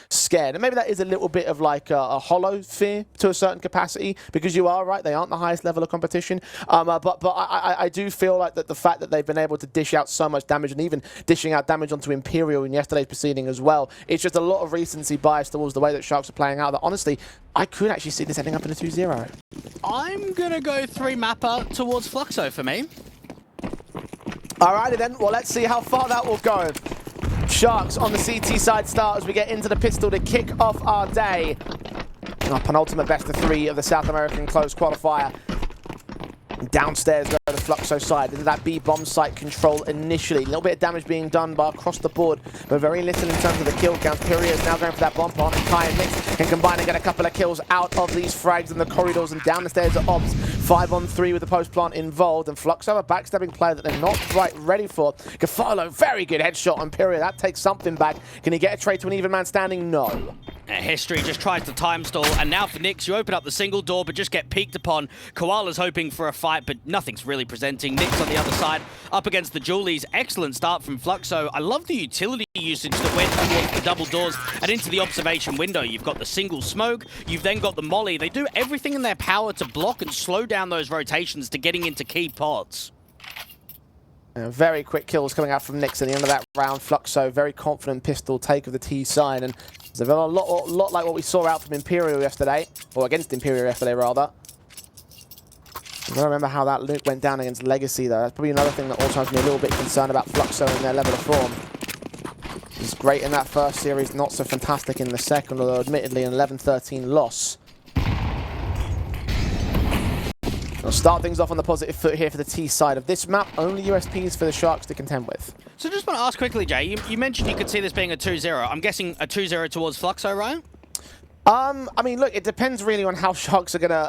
scared. And maybe that is a little bit of like a hollow fear to a certain capacity, because you are right, they aren't the highest level of competition. But I do feel like that the fact that they've been able to dish out so much damage, and even dishing out damage onto Imperial in yesterday's proceeding as well, it's just a lot of recency bias towards the way that Sharks are playing out that honestly, I could actually see this ending up in a 2-0. I'm going to go 3-mapper towards Fluxo for me. Alrighty then, well let's see how far that will go. Sharks on the CT side start as we get into the pistol to kick off our day. Our penultimate best of 3 of the South American closed qualifier. Downstairs go to the Fluxo side into that B bomb site control initially. A little bit of damage being done by across the board, but very little in terms of the kill count. Pyria is now going for that bomb plant, and Kai and Nix can combine and get a couple of kills out of these frags in the corridors and down the stairs at Ops. 5-on-3 with the post plant involved, and Fluxo a backstabbing player that they're not quite ready for. Gafalo, very good headshot on Pyria. That takes something back. Can he get a trade to an even man standing? No. History just tries to time stall, and now for Nix, you open up the single door but just get peeked upon. Koala's hoping for a fight, but nothing's really presenting. Nix on the other side, up against the Julies. Excellent start from Fluxo. I love the utility usage that went towards the double doors and into the observation window. You've got the single smoke, you've then got the molly. They do everything in their power to block and slow down those rotations to getting into key pods. Very quick kills coming out from Nix at the end of that round. Fluxo, very confident pistol take of the T side, and it's a lot like what we saw out from Imperial yesterday, or against Imperial yesterday rather. I don't remember how that Nuke went down against Legacy though. That's probably another thing that also has me a little bit concerned about Fluxo and their level of form. He's great in that first series, not so fantastic in the second, although admittedly an 11-13 loss. We'll start things off on the positive foot here for the T side of this map. Only USPs for the Sharks to contend with. So just want to ask quickly, Jay, you mentioned you could see this being a 2-0. I'm guessing a 2-0 towards Fluxo, right? I mean, look, it depends really on how Sharks are gonna,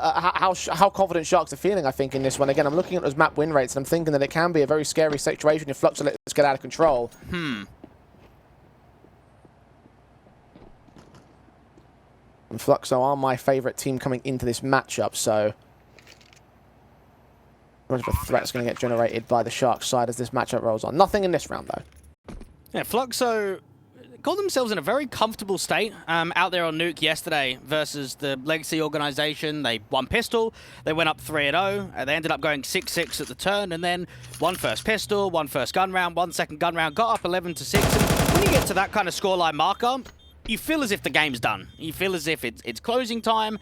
how confident Sharks are feeling. I think in this one, again, I'm looking at those map win rates, and I'm thinking that it can be a very scary situation if Fluxo lets this get out of control. And Fluxo are my favourite team coming into this matchup, so much of a threat's going to get generated by the Sharks side as this matchup rolls on. Nothing in this round, though. Yeah, Fluxo got themselves in a very comfortable state out there on Nuke yesterday versus the Legacy organization. They won pistol, they went up 3-0, they ended up going 6-6 at the turn, and then one first pistol, one first gun round, one second gun round, got up 11-6. And when you get to that kind of scoreline marker, you feel as if the game's done. You feel as if it's closing time.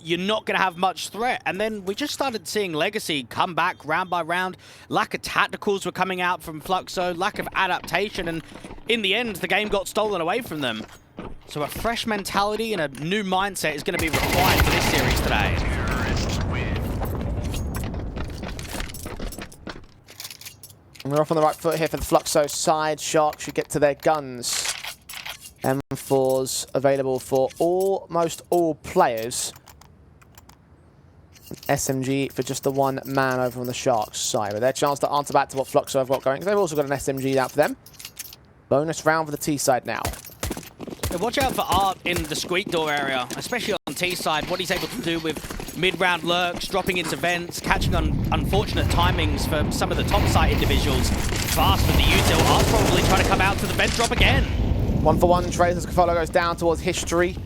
You're not going to have much threat. And then we just started seeing Legacy come back round by round. Lack of tacticals were coming out from Fluxo, lack of adaptation, and in the end, the game got stolen away from them. So a fresh mentality and a new mindset is going to be required for this series today. And we're off on the right foot here for the Fluxo side. Sharks should get to their guns. M4s available for almost all players. SMG for just the one man over on the Sharks side. But their chance to answer back to what Fluxo have got going, because they've also got an SMG out for them. Bonus round for the T side now. Yeah, watch out for Art in the squeak door area, especially on T side. What he's able to do with mid-round lurks, dropping into vents, catching on unfortunate timings for some of the top side individuals. Fast with the util. Art probably trying to come out to the vent drop again. 1-for-1 trades as Gafalo goes down towards history.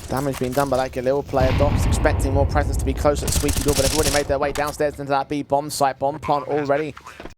Damage being done by that Galil player. Doc's expecting more presence to be close at the squeaky door, but they've already made their way downstairs into that B bomb site. Bomb plant already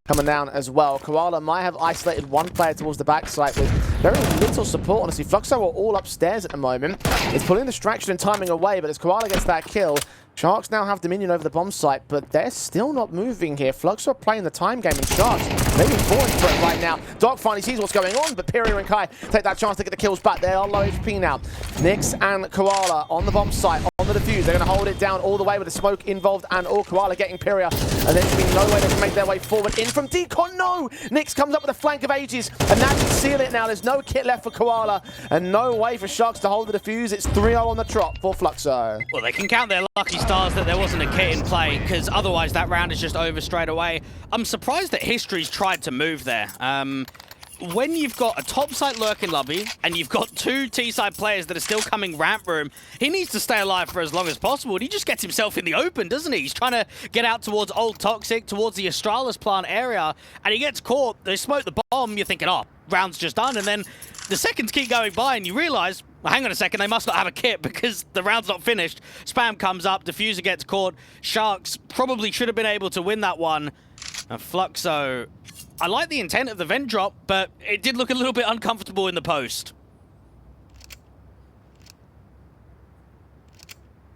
coming down as well. Koala might have isolated one player towards the back site with very little support, honestly. Fluxo are all upstairs at the moment. It's pulling distraction and timing away, but as Koala gets that kill, Sharks now have dominion over the bomb site, but they're still not moving here. Fluxo are playing the time game, and Sharks maybe falling for it right now. Doc finally sees what's going on, but Pyria and Kai take that chance to get the kills back. They are low HP now. Nix and Koala on the bomb site, on the defuse. They're going to hold it down all the way with the smoke involved, and all Koala getting Pyria. And there's been no way they can make their way forward. In from Decon, no! Nix comes up with a flank of ages, and that can seal it now. There's no kit left for Koala, and no way for Sharks to hold the defuse. It's 3-0 on the trot for Fluxo. Well, they can count their lucky stars that there wasn't a kit in play, because otherwise that round is just over straight away. I'm surprised that History's tried to move there. when you've got a top site lurking lobby and you've got two T-side players that are still coming ramp room, he needs to stay alive for as long as possible. And he just gets himself in the open, doesn't he? He's trying to get out towards Old Toxic, towards the Astralis plant area, and he gets caught. They smoke the bomb. You're thinking, oh, round's just done. And then the seconds keep going by and you realize, well, hang on a second, they must not have a kit because the round's not finished. Spam comes up, Diffuser gets caught. Sharks probably should have been able to win that one. And Fluxo, I like the intent of the vent drop, but it did look a little bit uncomfortable in the post.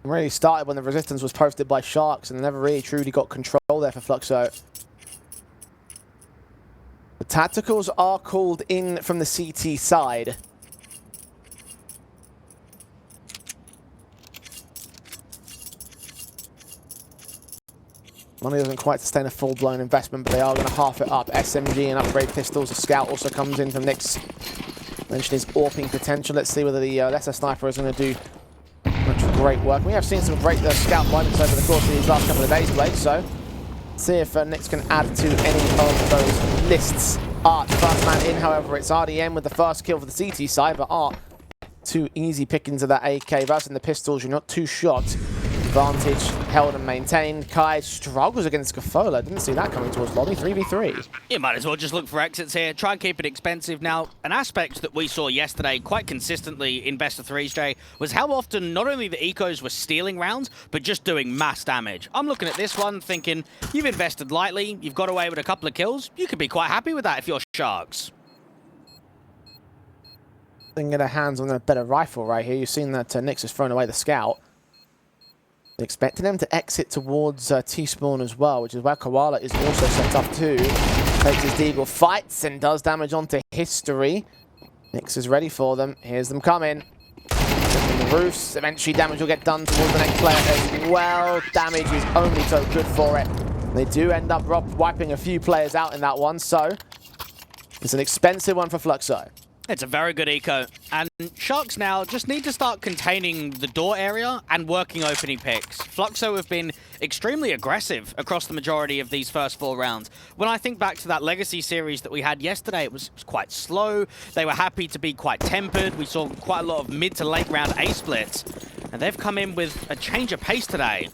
It really started when the resistance was posted by Sharks and never really truly got control there for Fluxo. The tacticals are called in from the CT side. Money doesn't quite sustain a full-blown investment, but they are going to half it up. SMG and upgrade pistols. The Scout also comes in from Nick's. Mentioned his AWPing potential. Let's see whether the lesser sniper is going to do much great work. We have seen some great Scout moments over the course of these last couple of days, Blake, so see if Nick's can add to any of those lists. Art, first man in, however, it's RDM with the first kill for the CT side, but Art, too easy pickings of that AK. Versus the pistols, you're not too shocked. Advantage held and maintained. Kai struggles against Scafola. Didn't see that coming towards lobby. 3v3. You might as well just look for exits here. Try and keep it expensive. Now, an aspect that we saw yesterday quite consistently in best of threes, Jay, was how often not only the ecos were stealing rounds, but just doing mass damage. I'm looking at this one thinking, you've invested lightly, you've got away with a couple of kills. You could be quite happy with that if you're Sharks. They can get their hands on a better rifle right here. You've seen that Nyx has thrown away the Scout. Expecting them to exit towards T-spawn as well, which is where Koala is also set up too. Takes his deagle, fights and does damage onto history. Nyx is ready for them. Here's them coming. The roofs. Eventually damage will get done towards the next player as well. Damage is only so good for it. They do end up wiping a few players out in that one, so it's an expensive one for Fluxo. It's a very good eco, and Sharks now just need to start containing the door area and working opening picks. Fluxo have been extremely aggressive across the majority of these first 4 rounds. When I think back to that Legacy series that we had yesterday, it was quite slow. They were happy to be quite tempered. We saw quite a lot of mid to late round A splits, and they've come in with a change of pace today.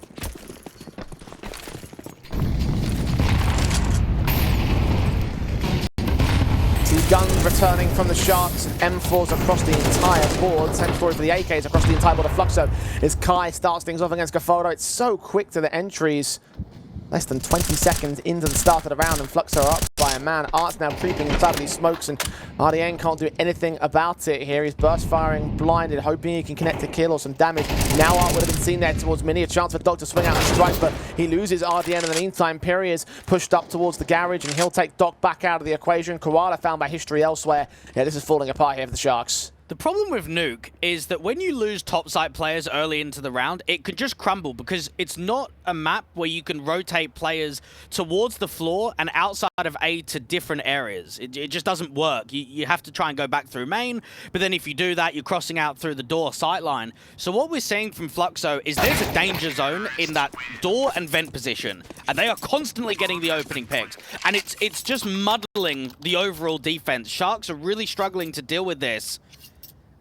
Guns returning from the Sharks, M4s across the entire board. Same story for the AKs across the entire board of Fluxo as Kai starts things off against Gafodo. It's so quick to the entries. Less than 20 seconds into the start of the round and Fluxo are up by a man. Art's now creeping inside of these smokes and RDN can't do anything about it here. He's burst firing, blinded, hoping he can connect a kill or some damage. Now Art would have been seen there towards Mini. A chance for Doc to swing out and strike, but he loses RDN in the meantime. Piri is pushed up towards the garage and he'll take Doc back out of the equation. Koala found by history elsewhere. Yeah, this is falling apart here for the Sharks. The problem with Nuke is that when you lose top site players early into the round, it could just crumble because it's not a map where you can rotate players towards the floor and outside of A to different areas. It just doesn't work. You have to try and go back through main, but then if you do that, you're crossing out through the door sightline. So what we're seeing from Fluxo is there's a danger zone in that door and vent position, and they are constantly getting the opening picks. And it's just muddling the overall defense. Sharks are really struggling to deal with this.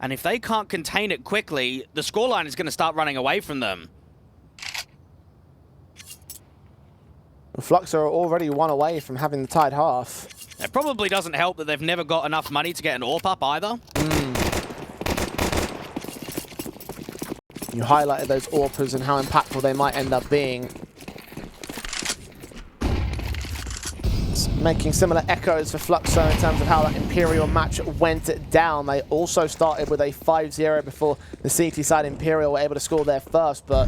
And if they can't contain it quickly, the scoreline is going to start running away from them. Fluxo are already one away from having the tied half. It probably doesn't help that they've never got enough money to get an AWP up either. You highlighted those AWPers and how impactful they might end up being. Making similar echoes for Fluxo in terms of how that Imperial match went down. They also started with a 5-0 before the CT side Imperial were able to score their first, but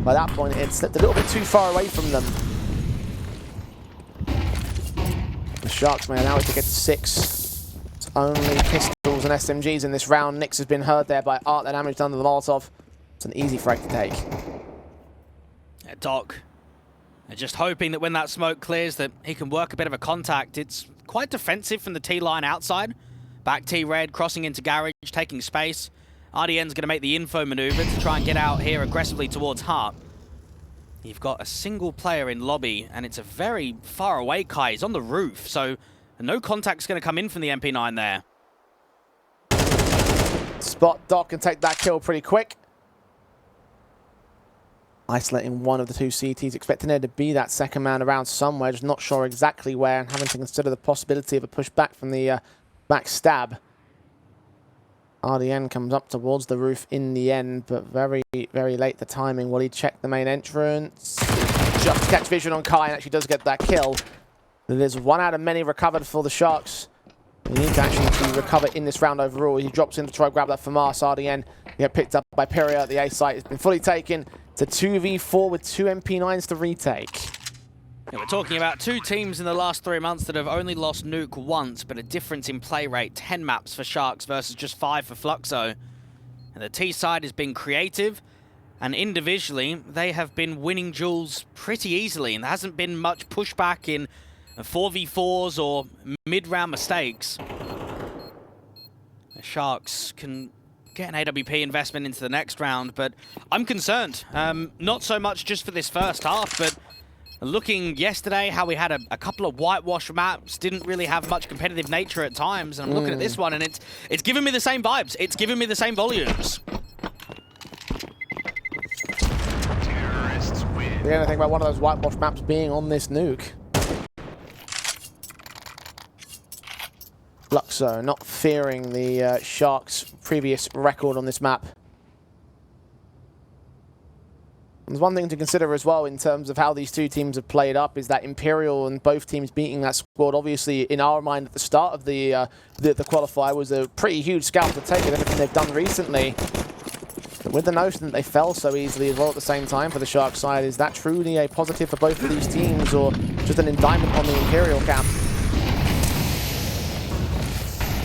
by that point it slipped a little bit too far away from them. The Sharks may allow it to get to 6. It's only pistols and SMGs in this round. Nyx has been hurt there by Art. The damage done to the Molotov. It's an easy frag to take. Yeah, Doc. They're just hoping that when that smoke clears that he can work a bit of a contact. It's quite defensive from the T-line outside. Back T-Red, crossing into garage, taking space. RDN's going to make the info maneuver to try and get out here aggressively towards Heart. You've got a single player in lobby, and it's a very far away Kai. He's on the roof, so And no contact's going to come in from the MP9 there. Spot Doc can take that kill pretty quick. Isolating one of the two CTs, expecting there to be that second man around somewhere, just not sure exactly where, and having to consider the possibility of a push back from the back stab. RDN comes up towards the roof in the end, but very, very late the timing. Will he check the main entrance? Just catch vision on Kai and actually does get that kill. There's one out of many recovered for the Sharks. We need to actually recover in this round overall. He drops in to try to grab that FAMAS. RDN get picked up by Pyria. The A site has been fully taken. It's a 2v4 with two MP9s to retake. Yeah, we're talking about two teams in the last 3 months that have only lost Nuke once, but a difference in play rate. 10 maps for Sharks versus just 5 for Fluxo. And the T side has been creative, and individually, they have been winning duels pretty easily, and there hasn't been much pushback in 4v4s or mid-round mistakes. The Sharks can get an AWP investment into the next round, but I'm concerned. Not so much just for this first half, but looking yesterday, how we had a couple of whitewash maps, didn't really have much competitive nature at times, and I'm looking at this one, and it's giving me the same vibes. It's giving me the same volumes. The only thing about one of those whitewash maps being on this Nuke. Fluxo not fearing the Sharks' previous record on this map. There's one thing to consider as well in terms of how these two teams have played up is that Imperial and both teams beating that squad, obviously in our mind at the start of the qualifier, was a pretty huge scalp to take with everything they've done recently. But with the notion that they fell so easily as well at the same time for the Shark side, is that truly a positive for both of these teams or just an indictment on the Imperial camp?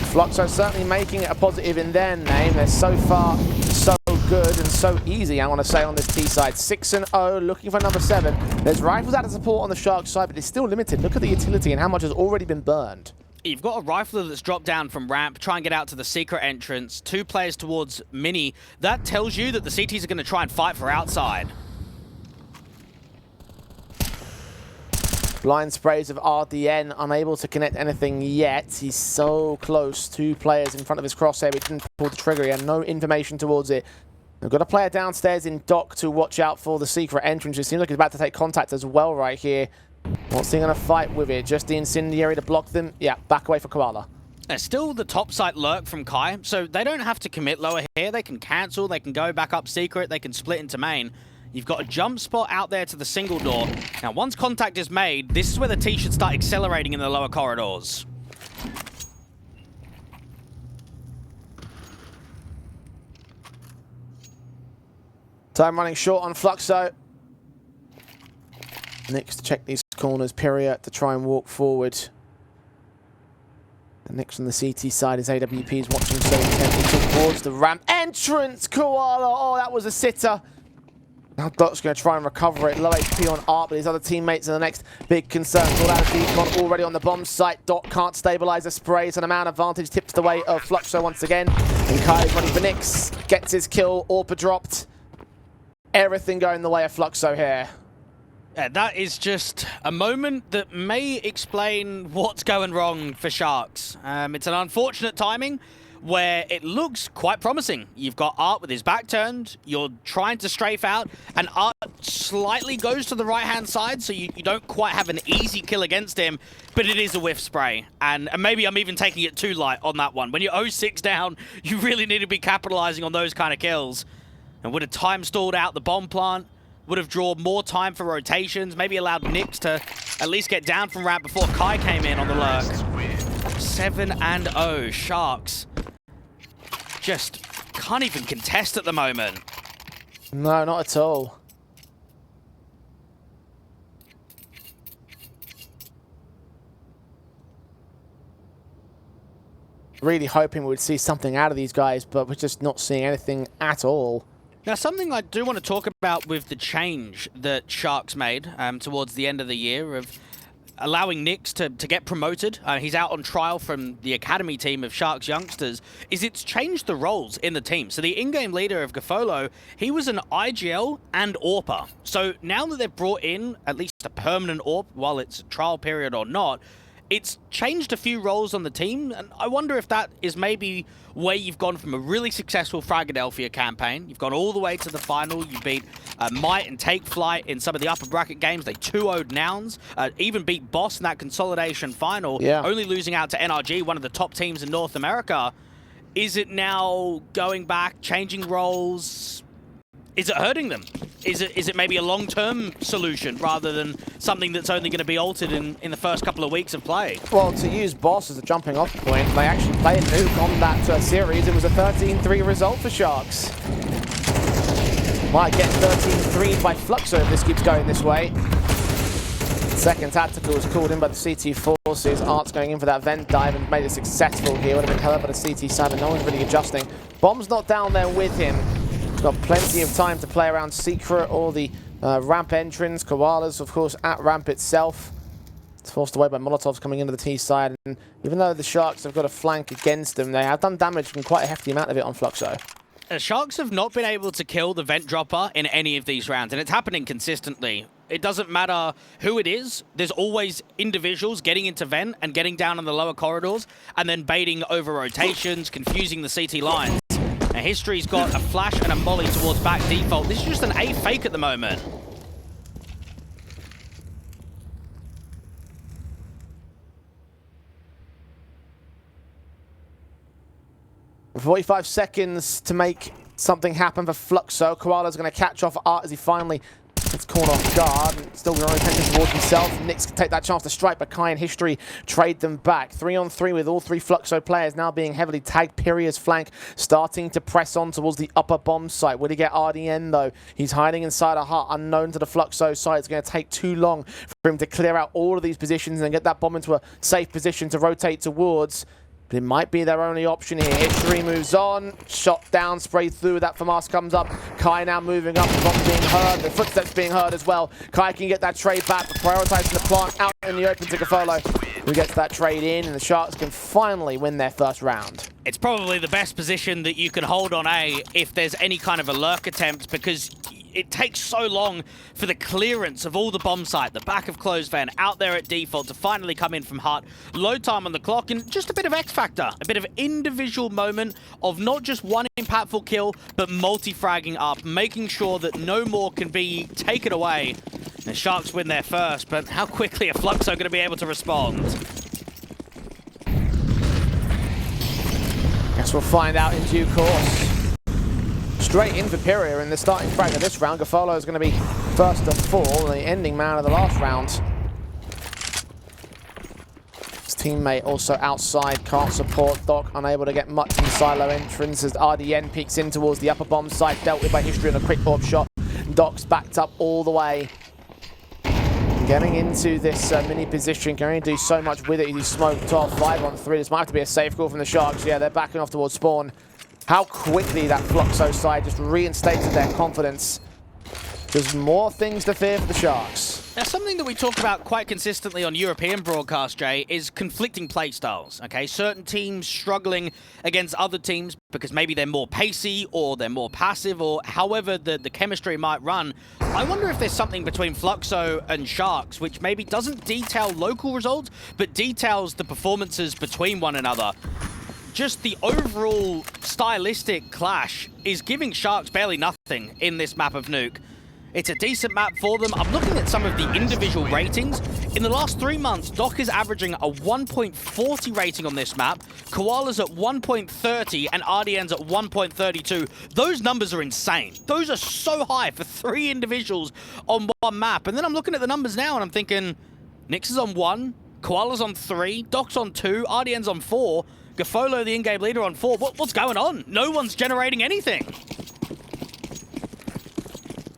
Fluxo certainly making it a positive in their name. They're so far so good and so easy, I want to say, on this T side. 6-0, looking for number 7. There's rifles out of support on the Shark side, but it's still limited. Look at the utility and how much has already been burned. You've got a rifler that's dropped down from ramp, try and get out to the secret entrance. 2 players towards mini. That tells you that the CTs are going to try and fight for outside. Blind sprays of RDN, unable to connect anything yet. He's so close. 2 players in front of his crosshair, but didn't pull the trigger. He had no information towards it. We've got a player downstairs in Dock to watch out for the secret entrance. It seems like he's about to take contact as well right here. What's he going to fight with it? Just the incendiary to block them? Yeah, back away for Koala. There's still the top site lurk from Kai, so they don't have to commit lower here. They can cancel, they can go back up secret, they can split into main. You've got a jump spot out there to the single door. Now, once contact is made, this is where the T should start accelerating in the lower corridors. Time running short on Fluxo. Next to check these corners. Pyria to try and walk forward. And next on the CT side is AWP's watching so intently towards the ramp. Entrance, Koala! Oh, that was a sitter. Now Doc's going to try and recover it. Low HP on Art, but his other teammates are the next big concern. All out of Decon already on the bomb site. Doc can't stabilize the sprays, and a man advantage tips the way of Fluxo once again. And Kylie's running for Nyx. Gets his kill. Orpa dropped. Everything going the way of Fluxo here. Yeah, that is just a moment that may explain what's going wrong for Sharks. It's an unfortunate timing where it looks quite promising. You've got Art with his back turned, you're trying to strafe out, and Art slightly goes to the right-hand side, so you don't quite have an easy kill against him, but it is a whiff spray. And maybe I'm even taking it too light on that one. When you're 0-6 down, you really need to be capitalizing on those kind of kills. And would have time stalled out the bomb plant, would have drawn more time for rotations, maybe allowed Nyx to at least get down from ramp before Kai came in on the lurk. 7-0, Sharks just can't even contest at the moment. No, not at all. Really hoping we would see something out of these guys, but we're just not seeing anything at all. Now, something I do want to talk about with the change that Sharks made towards the end of the year of allowing Nyx to get promoted. He's out on trial from the academy team of Sharks youngsters. Is it's changed the roles in the team. So the in-game leader of Gafolo, he was an IGL and AWPer. So now that they've brought in at least a permanent AWP, while it's a trial period or not, it's changed a few roles on the team, and I wonder if that is maybe where you've gone from a really successful Philadelphia campaign. You've gone all the way to the final. You beat Might and Take Flight in some of the upper bracket games. They 2-0'd Nouns, even beat Boss in that Consolidation final, only losing out to NRG, one of the top teams in North America. Is it now going back, changing roles? Is it hurting them? Is it maybe a long-term solution rather than something that's only going to be altered in the first couple of weeks of play? Well, to use Boss as a jumping off point, they actually played Nuke on that series. It was a 13-3 result for Sharks. Might get 13-3 by Fluxo if this keeps going this way. Second tactical was called in by the CT forces. Art's going in for that vent dive and made it successful here. Would have been hell up at the CT side, but no one's really adjusting. Bomb's not down there with him. He's got plenty of time to play around Secret or the ramp entrance. Koala's, of course, at ramp itself. It's forced away by Molotovs coming into the T side. And even though the Sharks have got a flank against them, they have done damage and quite a hefty amount of it on Fluxo. The Sharks have not been able to kill the vent dropper in any of these rounds, and it's happening consistently. It doesn't matter who it is. There's always individuals getting into vent and getting down in the lower corridors and then baiting over rotations, confusing the CT lines. Now, History's got a flash and a molly towards back default. This is just an A fake at the moment. .45 seconds to make something happen for Fluxo. Koala's going to catch off Art as he finally gets caught off guard. And still going to attention towards himself. Nyx can take that chance to strike, but Kai and History trade them back. 3-on-3 with all three Fluxo players now being heavily tagged. Pyria's flank starting to press on towards the upper bomb site. Will he get RDN though? He's hiding inside a hut unknown to the Fluxo side. It's going to take too long for him to clear out all of these positions and get that bomb into a safe position to rotate towards. But it might be their only option here. History moves on. Shot down, sprayed through. That FAMAS comes up. Kai now moving up. The bomb being heard. The footsteps being heard as well. Kai can get that trade back. But prioritizing the plant out in the open to Gafolo, who gets that trade in. And the Sharks can finally win their first round. It's probably the best position that you can hold on A if there's any kind of a lurk attempt, because it takes so long for the clearance of all the bomb site, the back of closed van out there at default to finally come in from Hut. Load time on the clock and just a bit of X factor, a bit of individual moment of not just one impactful kill, but multi-fragging up, making sure that no more can be taken away. The Sharks win their first, but how quickly are Fluxo going to be able to respond? Guess we'll find out in due course. Straight in for Pyria in the starting frag of this round. Gafolo is going to be first to fall, the ending man of the last round. His teammate also outside, can't support. Doc unable to get much in silo entrance as RDN peeks in towards the upper bomb site, dealt with by History on a quick orb shot. Doc's backed up all the way. Getting into this mini position, can only do so much with it. He's smoked off 5-on-3. This might have to be a safe call from the Sharks. Yeah, they're backing off towards spawn. How quickly that Fluxo side just reinstated their confidence. There's more things to fear for the Sharks. Now, something that we talk about quite consistently on European broadcast, Jay, is conflicting playstyles, okay? Certain teams struggling against other teams because maybe they're more pacey or they're more passive or however the chemistry might run. I wonder if there's something between Fluxo and Sharks which maybe doesn't detail local results, but details the performances between one another. Just the overall stylistic clash is giving Sharks barely nothing in this map of Nuke. It's a decent map for them. I'm looking at some of the individual ratings. In the last 3 months, Doc is averaging a 1.40 rating on this map. Koala's at 1.30 and RDN's at 1.32. Those numbers are insane. Those are so high for 3 individuals on one map. And then I'm looking at the numbers now and I'm thinking, Nyx is on 1, Koala's on 3, Doc's on 2, RDN's on 4, Gafolo, the in-game leader, on 4. What's going on? No one's generating anything.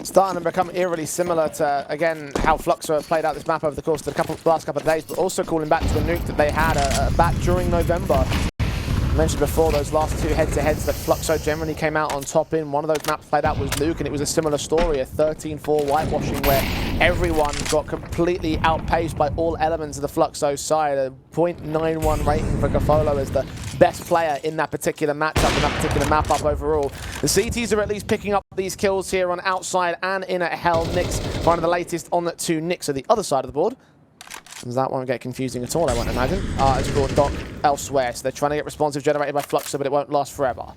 Starting to become eerily similar to, again, how Fluxo have played out this map over the course of the last couple of days, but also calling back to a nuke that they had back during November. I mentioned before, those last 2 head-to-heads that Fluxo generally came out on top in. One of those maps played out was Nuke, and it was a similar story, a 13-4 whitewashing where everyone got completely outpaced by all elements of the Fluxo side. A 0.91 rating for Gafolo as the best player in that particular matchup, in that particular map-up overall. The CTs are at least picking up these kills here on outside and in at Hell. Nyx, one of the latest on to Nyx at the other side of the board. Does that won't get confusing at all, I won't imagine. It's brought Doc elsewhere, so they're trying to get responsive generated by Fluxo, but it won't last forever.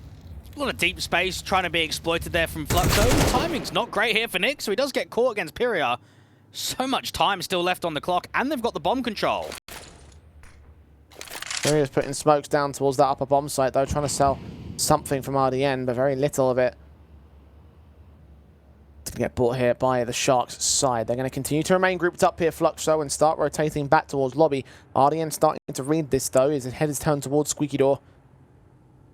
A lot of deep space trying to be exploited there from Fluxo. Timing's not great here for Nick, so he does get caught against Pyria. So much time still left on the clock, and they've got the bomb control. Pyria's putting smokes down towards that upper bomb site, though, trying to sell something from RDN, but very little of it. It's going to get bought here by the Sharks' side. They're going to continue to remain grouped up here, Fluxo, and start rotating back towards lobby. RDN starting to read this, though. His head is turned towards Squeaky Door.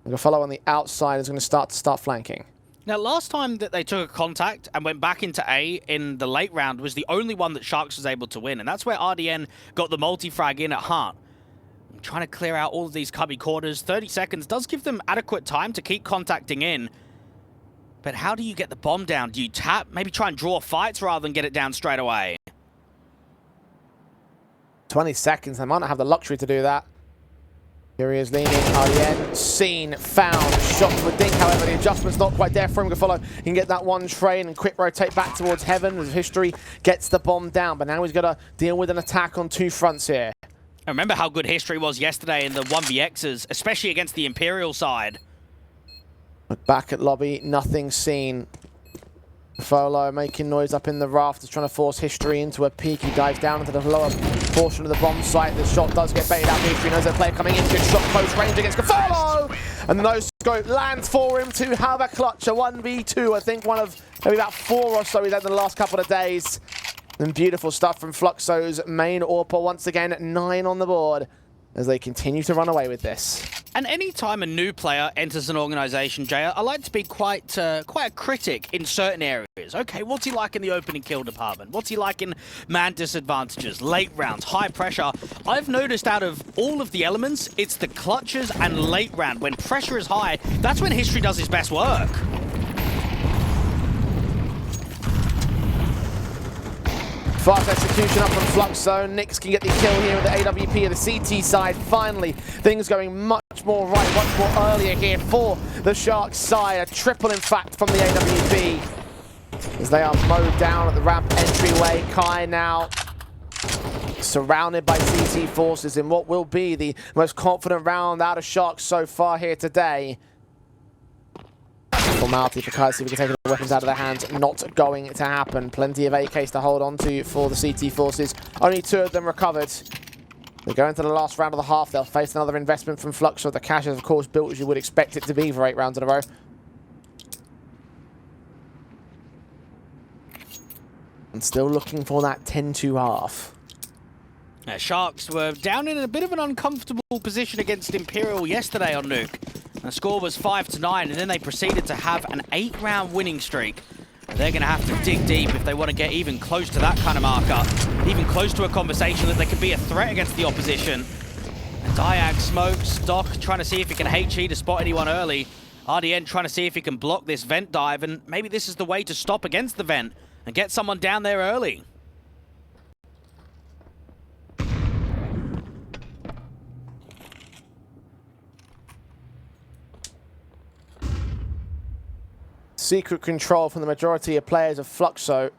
The follow on the outside is going to start flanking. Now, last time that they took a contact and went back into A in the late round was the only one that Sharks was able to win, and that's where RDN got the multi-frag in at heart. Trying to clear out all of these cubby corners. 30 seconds does give them adequate time to keep contacting in. But how do you get the bomb down? Do you tap? Maybe try and draw fights rather than get it down straight away? 20 seconds. They might not have the luxury to do that. Here he is leaning. RDN seen, found, shot to a dink. However, the adjustment's not quite there for him to follow. He can get that one train and quick rotate back towards heaven as History gets the bomb down. But now he's got to deal with an attack on two fronts here. I remember how good History was yesterday in the 1vx's, especially against the Imperial side. Back at lobby, nothing seen. Folo making noise up in the rafters, trying to force History into a peek. He dives down into the lower portion of the bomb site. The shot does get baited out. History knows their player coming in. Good shot close range against Folo! And the no-scope lands for him to have a clutch. A 1v2, I think one of maybe about 4 or so he's had in the last couple of days. And beautiful stuff from Fluxo's main AWPer. Once again, 9 on the board as they continue to run away with this. And any time a new player enters an organization, Jay, I like to be quite a critic in certain areas. Okay, what's he like in the opening kill department? What's he like in man disadvantages, late rounds, high pressure? I've noticed out of all of the elements, it's the clutches and late round. When pressure is high, that's when History does his best work. Fast execution up from Fluxo. Nix can get the kill here with the AWP of the CT side. Finally, things going much more right, much more earlier here for the Sharks side. A triple, in fact, from the AWP. As they are mowed down at the ramp entryway. Kai now surrounded by CT forces in what will be the most confident round out of Sharks so far here today. Formality for Kai, see if we can take the weapons out of their hands. Not going to happen. Plenty of AKs to hold on to for the CT forces. Only 2 of them recovered. They go into the last round of the half. They'll face another investment from Fluxo. The cash is, of course, built as you would expect it to be for 8 rounds in a row. And still looking for that 10-2 half. Sharks were down in a bit of an uncomfortable position against Imperial yesterday on Nuke. The score was 5-9, and then they proceeded to have an 8-round winning streak. They're going to have to dig deep if they want to get even close to that kind of marker, even close to a conversation that they could be a threat against the opposition. Diag smokes, Doc trying to see if he can HE to spot anyone early. RDN trying to see if he can block this vent dive, and maybe this is the way to stop against the vent and get someone down there early. Secret control from the majority of players of Fluxo.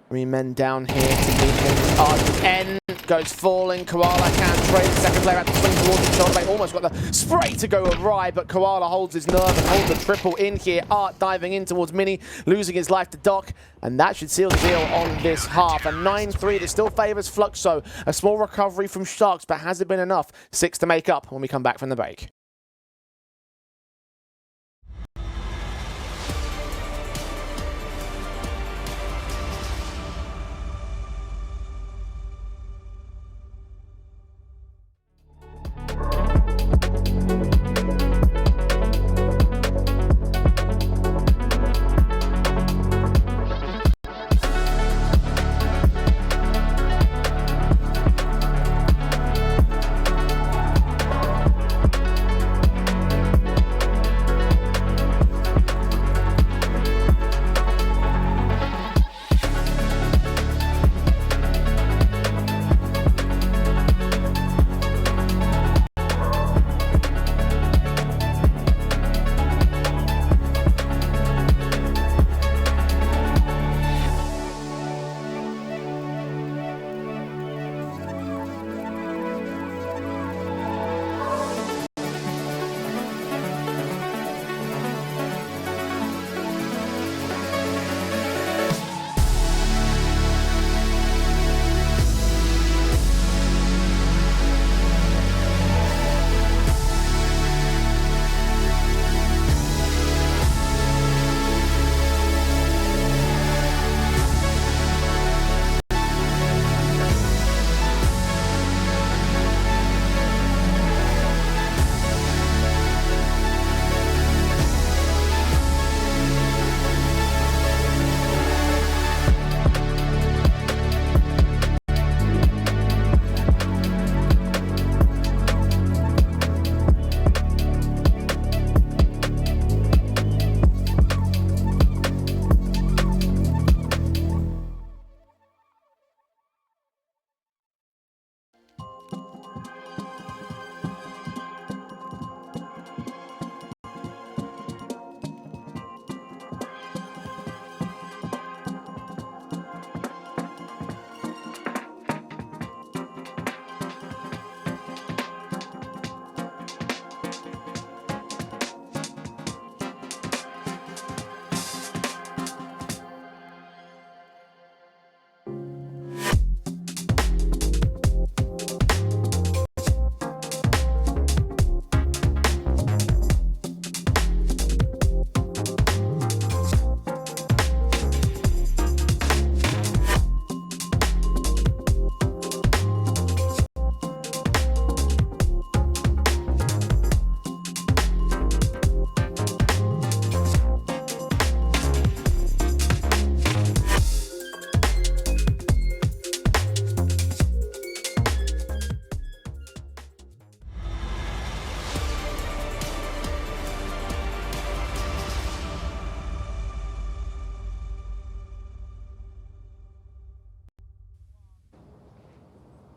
3 men down here to meet him. RDN goes falling. Koala can trade. The second player out to swing towards the shoulder. They almost got the spray to go awry, but Koala holds his nerve and holds the triple in here. Art diving in towards Mini, losing his life to Doc, and that should seal the deal on this half. A 9-3 that still favours Fluxo. A small recovery from Sharks, but has it been enough? 6 to make up when we come back from the break.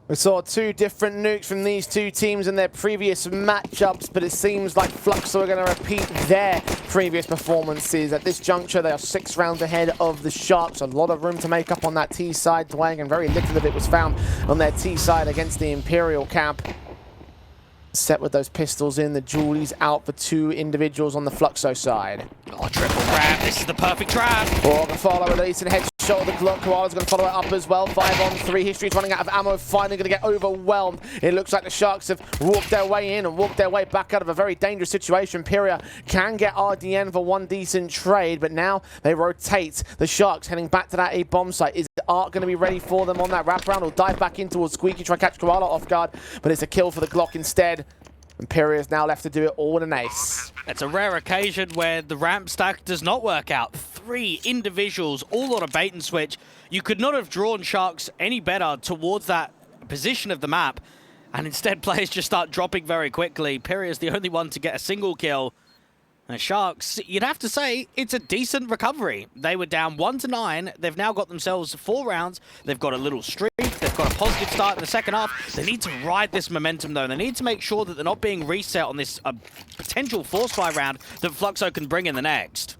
We saw two different nukes from these two teams in their previous matchups, but it seems like Fluxo are going to repeat their previous performances. At this juncture, they are 6 rounds ahead of the Sharks. A lot of room to make up on that T side, Dwayne, and very little of it was found on their T side against the Imperial camp. Set with those pistols in, the Julies out for 2 individuals on the Fluxo side. Oh, triple grab. This is the perfect trap. Oh, Gafalo releasing headshot of the Glock. Koala's going to follow it up as well. 5 on 3. History's running out of ammo. Finally going to get overwhelmed. It looks like the Sharks have walked their way in and walked their way back out of a very dangerous situation. Pyria can get RDN for 1 decent trade, but now they rotate. The Sharks heading back to that A bomb site. Is Art going to be ready for them on that wraparound? Or dive back in towards Squeaky, try to catch Koala off guard, but it's a kill for the Glock instead. Imperial is now left to do it all with an ace. It's a rare occasion where the ramp stack does not work out. 3 individuals, all on a bait and switch. You could not have drawn Sharks any better towards that position of the map, and instead players just start dropping very quickly. Pyria is the only one to get a single kill. And Sharks, you'd have to say, it's a decent recovery. They were down 1-9. They've now got themselves 4 rounds. They've got a little streak. They've got a positive start in the second half. They need to ride this momentum, though. They need to make sure that they're not being reset on this potential force fire round that Fluxo can bring in the next.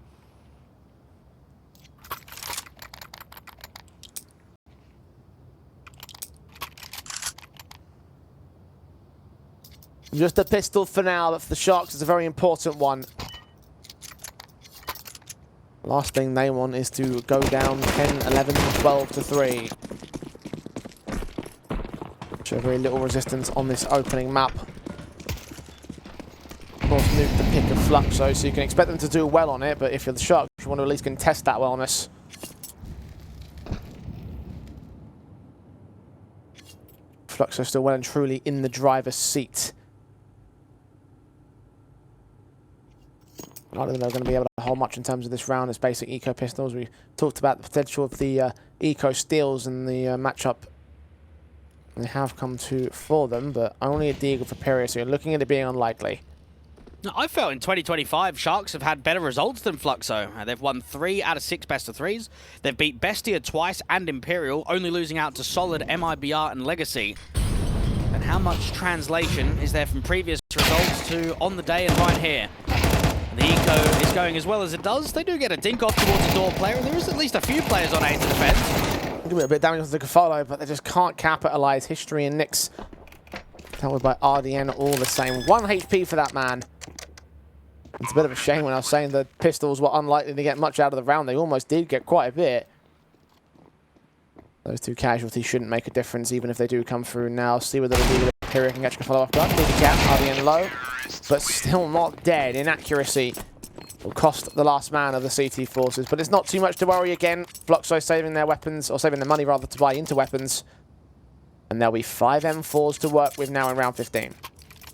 Just a pistol for now, but for the Sharks it's a very important one. Last thing they want is to go down 10, 11, 12 to 3. Show very little resistance on this opening map. Of course, Nuke the pick of Fluxo, so you can expect them to do well on it, but if you're the Sharks, you want to at least contest that wellness. Fluxo still well and truly in the driver's seat. I don't think they're going to be able to hold much in terms of this round as basic eco pistols. We talked about the potential of the eco steals in the matchup. They have come to for them, but only a deagle for Pyria, so you're looking at it being unlikely. I felt in 2025, Sharks have had better results than Fluxo. They've won 3 out of 6 best-of-3s. They've beat Bestia twice and Imperial, only losing out to Solid, MIBR, and Legacy. And how much translation is there from previous results to on the day and right here? The eco is going as well as it does. They do get a dink off towards the door player, and there is at least a few players on A to defense. A bit of damage onto the Gafalo, but they just can't capitalize. History and Nyx dealt with by RDN all the same. 1 HP for that man. It's a bit of a shame when I was saying the pistols were unlikely to get much out of the round. They almost did get quite a bit. Those 2 casualties shouldn't make a difference, even if they do come through now. See whether the Pyria can catch Gafalo off guard. Big gap, RDN low, but still not dead. Inaccuracy will cost the last man of the CT forces, but it's not too much to worry again. Fluxo saving their weapons, or saving their money rather, to buy into weapons. And there'll be 5 M4s to work with now in round 15.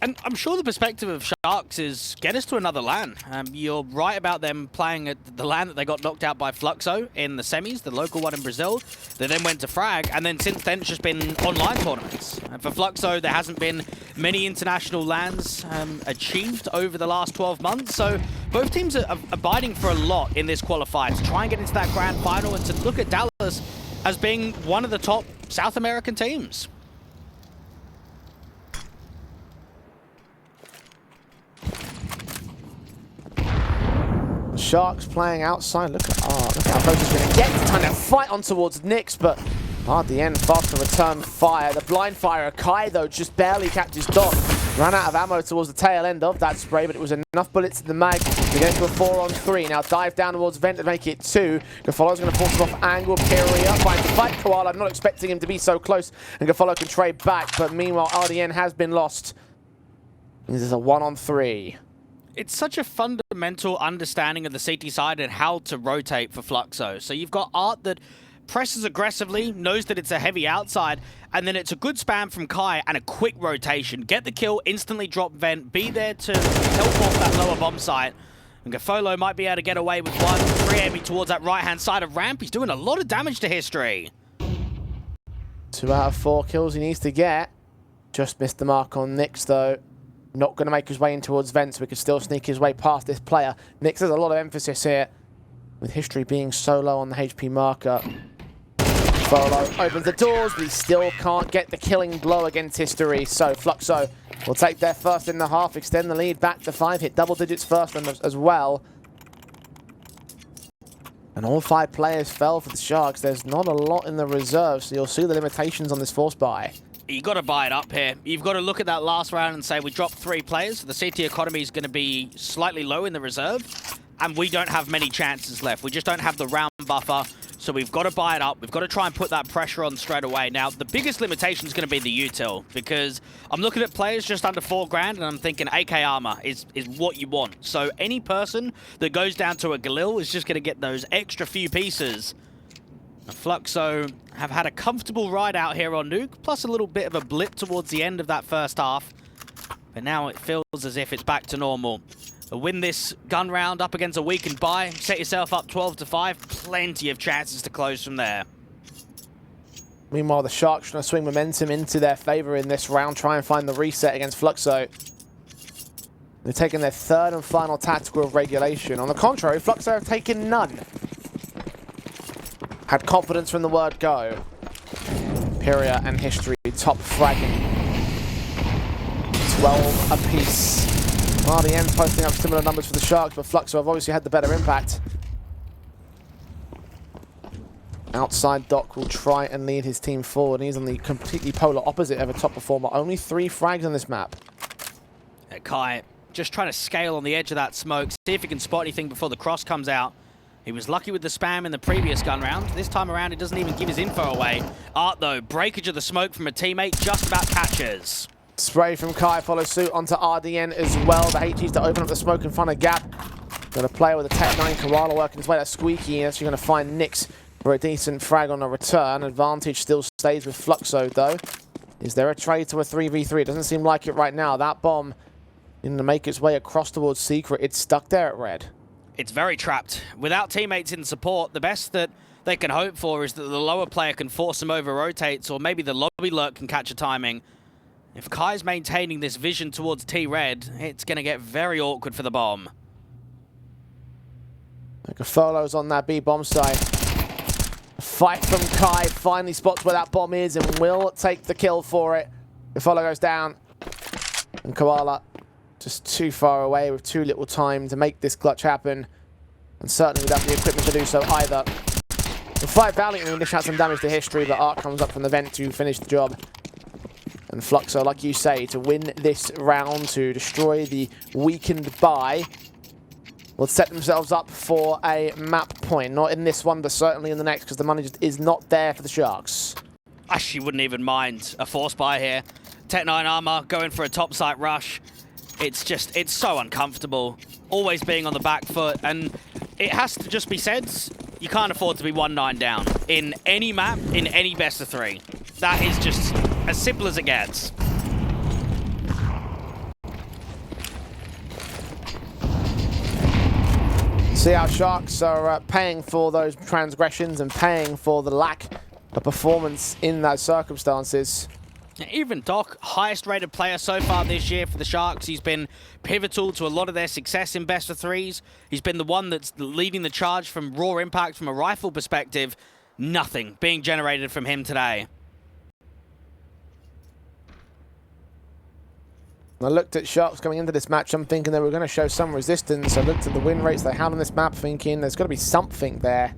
And I'm sure the perspective of Sharks is get us to another LAN. You're right about them playing at the LAN that they got knocked out by Fluxo in the semis, the local one in Brazil. They then went to Frag, and then since then it's just been online tournaments. And for Fluxo, there hasn't been many international LANs achieved over the last 12 months. So both teams are abiding for a lot in this qualifier to try and get into that grand final and to look at Dallas as being one of the top South American teams. Sharks playing outside. Look at how close he's going to get. Trying to fight on towards Nyx, but RDN fast to return fire. The blind fire, Kai, though, just barely catches Doc. Ran out of ammo towards the tail end of that spray, but it was enough bullets in the mag to get into a 4-on-3. Now dive down towards Vent to make it 2. Gafalo's going to force him off angle. Pyria finds the fight. Koala, I'm not expecting him to be so close, and Gafalo can trade back, but meanwhile, RDN has been lost. This is a 1-on-3. It's such a fundamental understanding of the CT side and how to rotate for Fluxo. So you've got Art that presses aggressively, knows that it's a heavy outside, and then it's a good spam from Kai and a quick rotation. Get the kill, instantly drop Vent, be there to help off that lower bomb site. And Gafalo might be able to get away with 1, 3 aiming towards that right-hand side of ramp. He's doing a lot of damage to History. 2 out of 4 kills he needs to get. Just missed the mark on Nyx, though. Not going to make his way in towards Vents. We could still sneak his way past this player. Nyx has a lot of emphasis here, with History being so low on the HP marker. Folo opens the doors, but he still can't get the killing blow against history. So Fluxo will take their first in the half, extend the lead back to 5, hit double digits first as well. And all 5 players fell for the Sharks. There's not a lot in the reserve, so you'll see the limitations on this force buy. You got to buy it up here. You've got to look at that last round and say we dropped 3 players. The CT economy is going to be slightly low in the reserve, and we don't have many chances left. We just don't have the round buffer, so we've got to buy it up. We've got to try and put that pressure on straight away. Now, the biggest limitation is going to be the util, because I'm looking at players just under 4 grand, and I'm thinking AK armor is what you want. So any person that goes down to a Galil is just going to get those extra few pieces. Fluxo have had a comfortable ride out here on Nuke, plus a little bit of a blip towards the end of that first half. But now it feels as if it's back to normal. Win this gun round up against a weakened buy, set yourself up 12-5, plenty of chances to close from there. Meanwhile, the Sharks trying to swing momentum into their favor in this round, try and find the reset against Fluxo. They've taken their 3rd and final tactical of regulation. On the contrary, Fluxo have taken none. Had confidence from the word go. Imperia and history top fragging. 12 apiece. IEM posting up similar numbers for the Sharks, but Fluxo have obviously had the better impact. Outside Doc will try and lead his team forward. He's on the completely polar opposite of a top performer. Only 3 frags on this map. Kai just trying to scale on the edge of that smoke, see if he can spot anything before the cross comes out. He was lucky with the spam in the previous gun round. This time around, he doesn't even give his info away. Art, though, breakage of the smoke from a teammate, just about catches. Spray from Kai follows suit onto RDN as well. The HG's to open up the smoke in front of Gap. Got a player with a Tech 9 Koala working his way to Squeaky. He's actually going to find Nix for a decent frag on a return. Advantage still stays with Fluxo, though. Is there a trade to a 3v3? It doesn't seem like it right now. That bomb didn't make its way across towards Secret. It's stuck there at red. It's very trapped. Without teammates in support, the best that they can hope for is that the lower player can force him over rotates, or maybe the lobby lurk can catch a timing. If Kai's maintaining this vision towards T-Red, it's going to get very awkward for the bomb. Folo's on that B bomb site. Fight from Kai, finally spots where that bomb is and will take the kill for it. Folo goes down. And Koala just too far away with too little time to make this clutch happen. And certainly without the equipment to do so either. The fight valiantly dish out some damage to history, but Art comes up from the vent to finish the job. And Fluxo, like you say, to win this round, to destroy the weakened buy, will set themselves up for a map point. Not in this one, but certainly in the next, because the money just is not there for the Sharks. I actually wouldn't even mind a force buy here. Tech 9 armor, going for a top site rush. It's so uncomfortable. Always being on the back foot, and it has to just be said, you can't afford to be 1-9 down in any map, in any best of 3. That is just as simple as it gets. See how Sharks are paying for those transgressions and paying for the lack of performance in those circumstances. Even Doc, highest rated player so far this year for the Sharks. He's been pivotal to a lot of their success in best of 3s. He's been the one that's leading the charge from raw impact from a rifle perspective. Nothing being generated from him today. I looked at Sharks coming into this match. I'm thinking they were going to show some resistance. I looked at the win rates they had on this map, thinking there's got to be something there.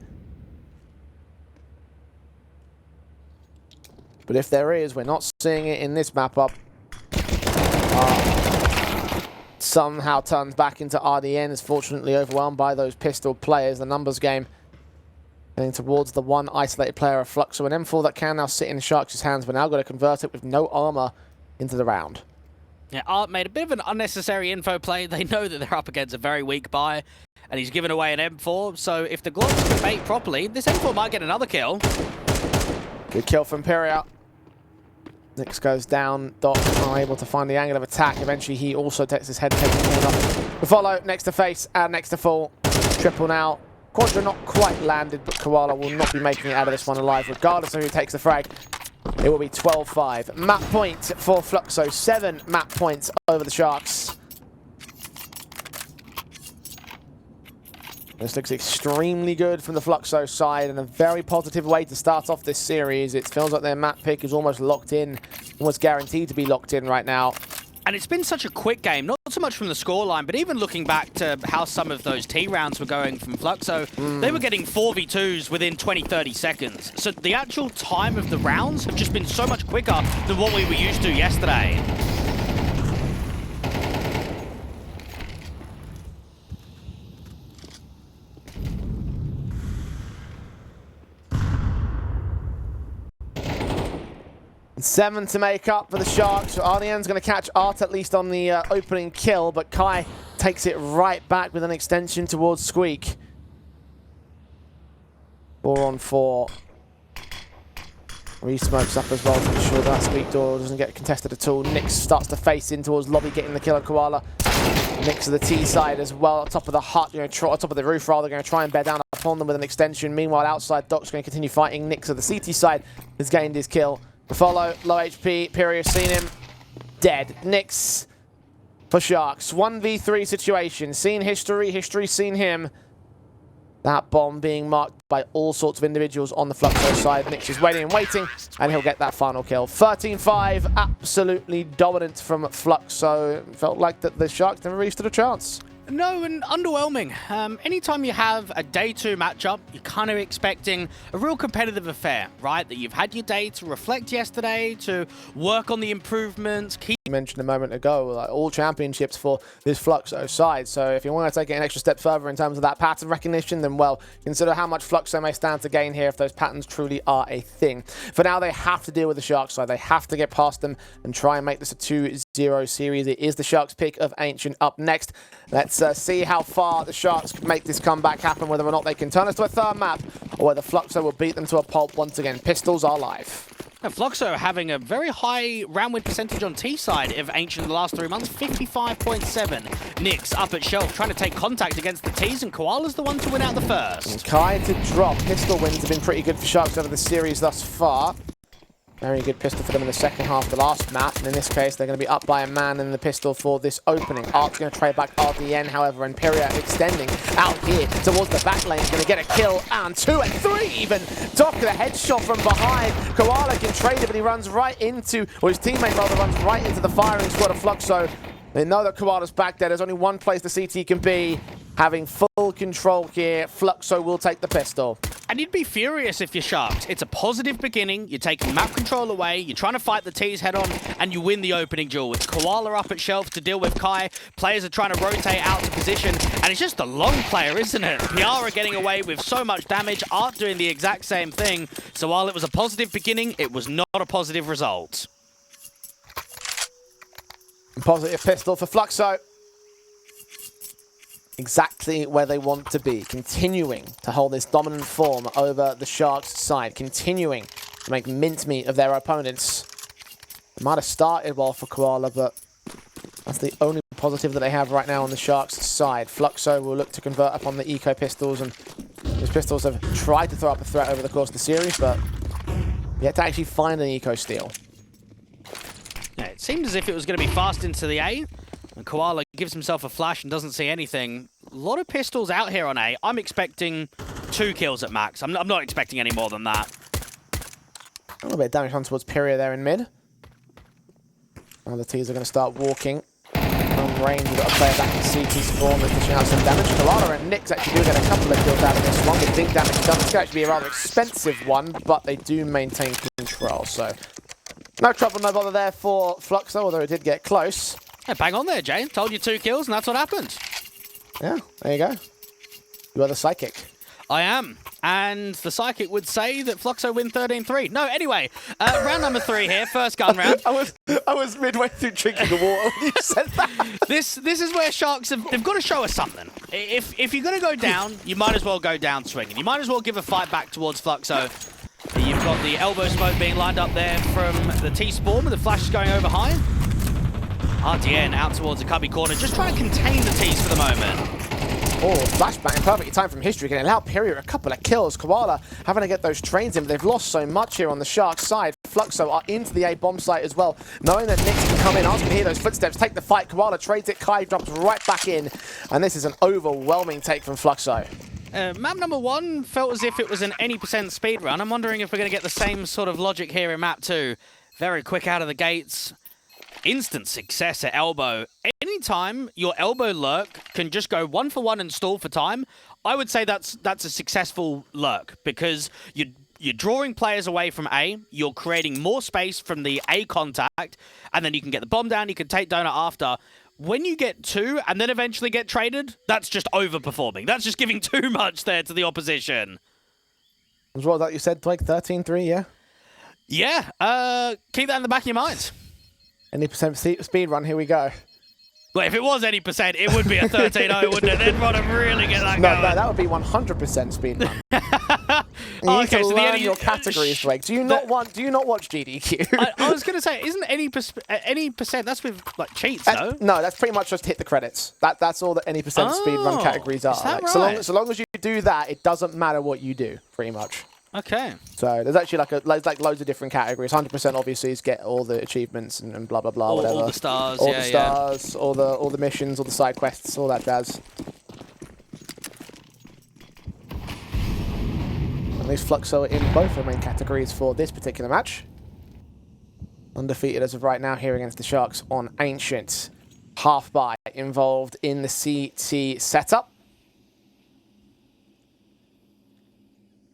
But if there is, we're not seeing it in this map up. Somehow turns back into RDN, is fortunately overwhelmed by those pistol players. The numbers game heading towards the one isolated player of Fluxo. An M4 that can now sit in Sharks' hands, but now got to convert it with no armor into the round. Yeah, Art made a bit of an unnecessary info play. They know that they're up against a very weak buy, and he's given away an M4. So if the Glocks can bait properly, this M4 might get another kill. Good kill from Imperia. Nix goes down. Doc not able to find the angle of attack. Eventually, he also takes his head, taking him off. The follow next to face and next to full. Triple now. Quadra not quite landed, but Koala will not be making it out of this one alive, regardless of who takes the frag. It will be 12-5. Map point for Fluxo. 7 map points over the Sharks. This looks extremely good from the Fluxo side and a very positive way to start off this series. It feels like their map pick is almost locked in, almost guaranteed to be locked in right now. And it's been such a quick game, not so much from the scoreline, but even looking back to how some of those T rounds were going from Fluxo, they were getting 4v2s within 20-30 seconds. So the actual time of the rounds have just been so much quicker than what we were used to yesterday. Seven to make up for the Sharks. RDN's going to catch Art at least on the opening kill, but Kai takes it right back with an extension towards Squeak. 4 on 4. Re-smokes up as well to ensure that Squeak door doesn't get contested at all. Nyx starts to face in towards Lobby, getting the kill on Koala. Nyx to the T side as well, on top of the hut, top of the roof rather, going to try and bear down upon them with an extension. Meanwhile, outside, Doc's going to continue fighting. Nyx to the CT side has gained his kill. The follow, low HP, Pyrio seen him, dead. Nyx for Sharks, 1v3 situation, seen history, history seen him. That bomb being marked by all sorts of individuals on the Fluxo side. Nyx is waiting and waiting, and he'll get that final kill. 13-5, absolutely dominant from Fluxo. Felt like that the Sharks never really stood a chance. No, and underwhelming. Anytime you have a day 2 matchup, you're kind of expecting a real competitive affair, right? That you've had your day to reflect yesterday, to work on the improvements. You mentioned a moment ago, like all championships for this Fluxo side. So if you want to take it an extra step further in terms of that pattern recognition, then well, consider how much Fluxo may stand to gain here if those patterns truly are a thing. For now, they have to deal with the Sharks side. They have to get past them and try and make this a 2-0 series. It is the Sharks pick of Ancient up next. Let's see how far the Sharks can make this comeback happen, whether or not they can turn us to a third map, or whether Fluxo will beat them to a pulp once again. Pistols are live. And Fluxo having a very high round win percentage on T side of Ancient in the last 3 months, 55.7. Nyx up at Shelf trying to take contact against the Ts, and Koala's the one to win out the first. And Kai to drop. Pistol wins have been pretty good for Sharks over the series thus far. Very good pistol for them in the second half of the last map, and in this case they're going to be up by a man in the pistol for this opening. Art's going to trade back RDN, however, and Pyria extending out here towards the back lane. He's going to get a kill, and 2 and 3 even. Doc with a headshot from behind. Koala can trade it, but he runs right into, or his teammate rather runs right into the firing squad of Fluxo. They know that Koala's back there. There's only one place the CT can be. Having full control here, Fluxo will take the pistol. And you'd be furious if you're Sharks. It's a positive beginning. You're taking map control away. You're trying to fight the Ts head on, and you win the opening duel. With Koala up at Shelf to deal with Kai. Players are trying to rotate out to position, and it's just a long player, isn't it? Piara getting away with so much damage. Art doing the exact same thing. So while it was a positive beginning, it was not a positive result. Positive pistol for Fluxo. Exactly where they want to be, continuing to hold this dominant form over the Sharks' side, continuing to make mincemeat of their opponents. It might have started well for Koala, but that's the only positive that they have right now on the Sharks' side. Fluxo will look to convert upon the eco pistols, and those pistols have tried to throw up a threat over the course of the series, but yet to actually find an eco steal. Yeah, it seemed as if it was going to be fast into the A. And Koala gives himself a flash and doesn't see anything. A lot of pistols out here on A. I'm expecting 2 kills at max. I'm not expecting any more than that. A little bit of damage on towards Pyria there in mid. Now the Ts are going to start walking. On range, we've got a player back in CT's form that's dishing out some damage. Koala and Nyx actually do get a couple of kills out of this one, but dink damage done. This could actually be a rather expensive one, but they do maintain control. So no trouble, no bother there for Fluxo, although it did get close. Yeah, bang on there, Jay. Told you 2 kills, and that's what happened. Yeah, there you go. You are the psychic. I am. And the psychic would say that Fluxo win 13-3. No, anyway, round number 3 here, first gun round. I was midway through drinking the water when you said that. This is where Sharks they've got to show us something. If you're going to go down, you might as well go down swinging. You might as well give a fight back towards Fluxo. You've got the elbow smoke being lined up there from the T-Spawn, with the flashes going over high. RDN out towards the cubby corner, just trying to contain the Ts for the moment. Oh, flashbang, perfectly timed from history. Can allow Pyria a couple of kills. Koala having to get those trains in, but they've lost so much here on the Sharks side. Fluxo are into the A bomb site as well, knowing that Nix can come in, asking to hear those footsteps, take the fight. Koala trades it, Kai drops right back in, and this is an overwhelming take from Fluxo. Map number 1 felt as if it was an any percent speed run. I'm wondering if we're going to get the same sort of logic here in map 2. Very quick out of the gates. Instant success at elbow. Anytime your elbow lurk can just go 1 for 1 and stall for time, I would say that's a successful lurk, because you're drawing players away from A, you're creating more space from the A contact, and then you can get the bomb down, you can take donut after. When you get 2 and then eventually get traded, that's just overperforming. That's just giving too much there to the opposition. As well that you said, like 13-3, yeah? Yeah, keep that in the back of your mind. Any percent speed run, here we go. Well, if it was any percent, it would be a 13-0, wouldn't it? Then Rodham really get that going. No, that would be 100% speed run. You need to learn your categories, Blake. Do you not watch GDQ? I was going to say, isn't any percent? That's with like cheats, though. No, that's pretty much just hit the credits. That's all that any percent speed run categories are. Is that like, right? so long as you do that, it doesn't matter what you do, pretty much. Okay. So there's actually like loads of different categories. 100% obviously is get all the achievements and blah blah blah, whatever. All the stars, all the stars, all the missions, all the side quests, all that jazz. At least Fluxo in both the main categories for this particular match. Undefeated as of right now here against the Sharks on Ancient. Half by involved in the CT setup.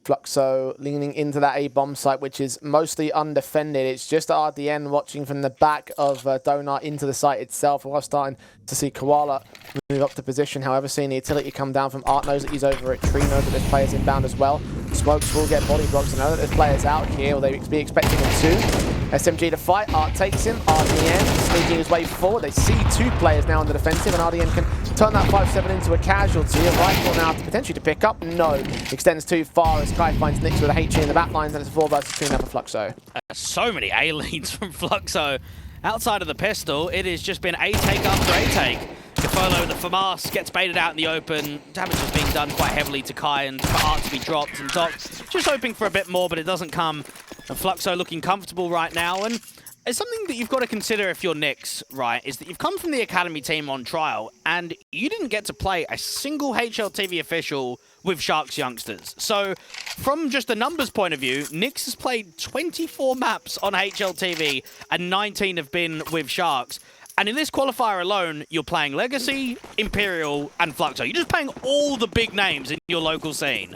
Fluxo leaning into that A-bomb site, which is mostly undefended. It's just RDN watching from the back of Donut into the site itself. We're starting to see Koala move up to position. However, seeing the utility come down from Art, knows that he's over at Tree, knows that there's players inbound as well. Smokes will get body blocks, and know that there's players out here. Will they be expecting him to? SMG to fight. Art takes him. RDN sneaking his way forward. They see 2 players now on the defensive, and RDN can turn that 5-7 into a casualty. A rifle now potentially to pick up. No. Extends too far as Kai finds Nix with a HE in the back lines, and it's a 4 versus 2 now for Fluxo. So many A leads from Fluxo. Outside of the pistol, it has just been A take after A take. Defolo, the FAMAS gets baited out in the open. Damage is being done quite heavily to Kai and for Art to be dropped. And Doc just hoping for a bit more, but it doesn't come. And Fluxo looking comfortable right now. And it's something that you've got to consider if you're Nix, right, is that you've come from the Academy team on trial, and you didn't get to play a single HLTV official with Sharks youngsters. So, from just a numbers point of view, Nix has played 24 maps on HLTV, and 19 have been with Sharks. And in this qualifier alone, you're playing Legacy, Imperial, and Fluxo. You're just playing all the big names in your local scene.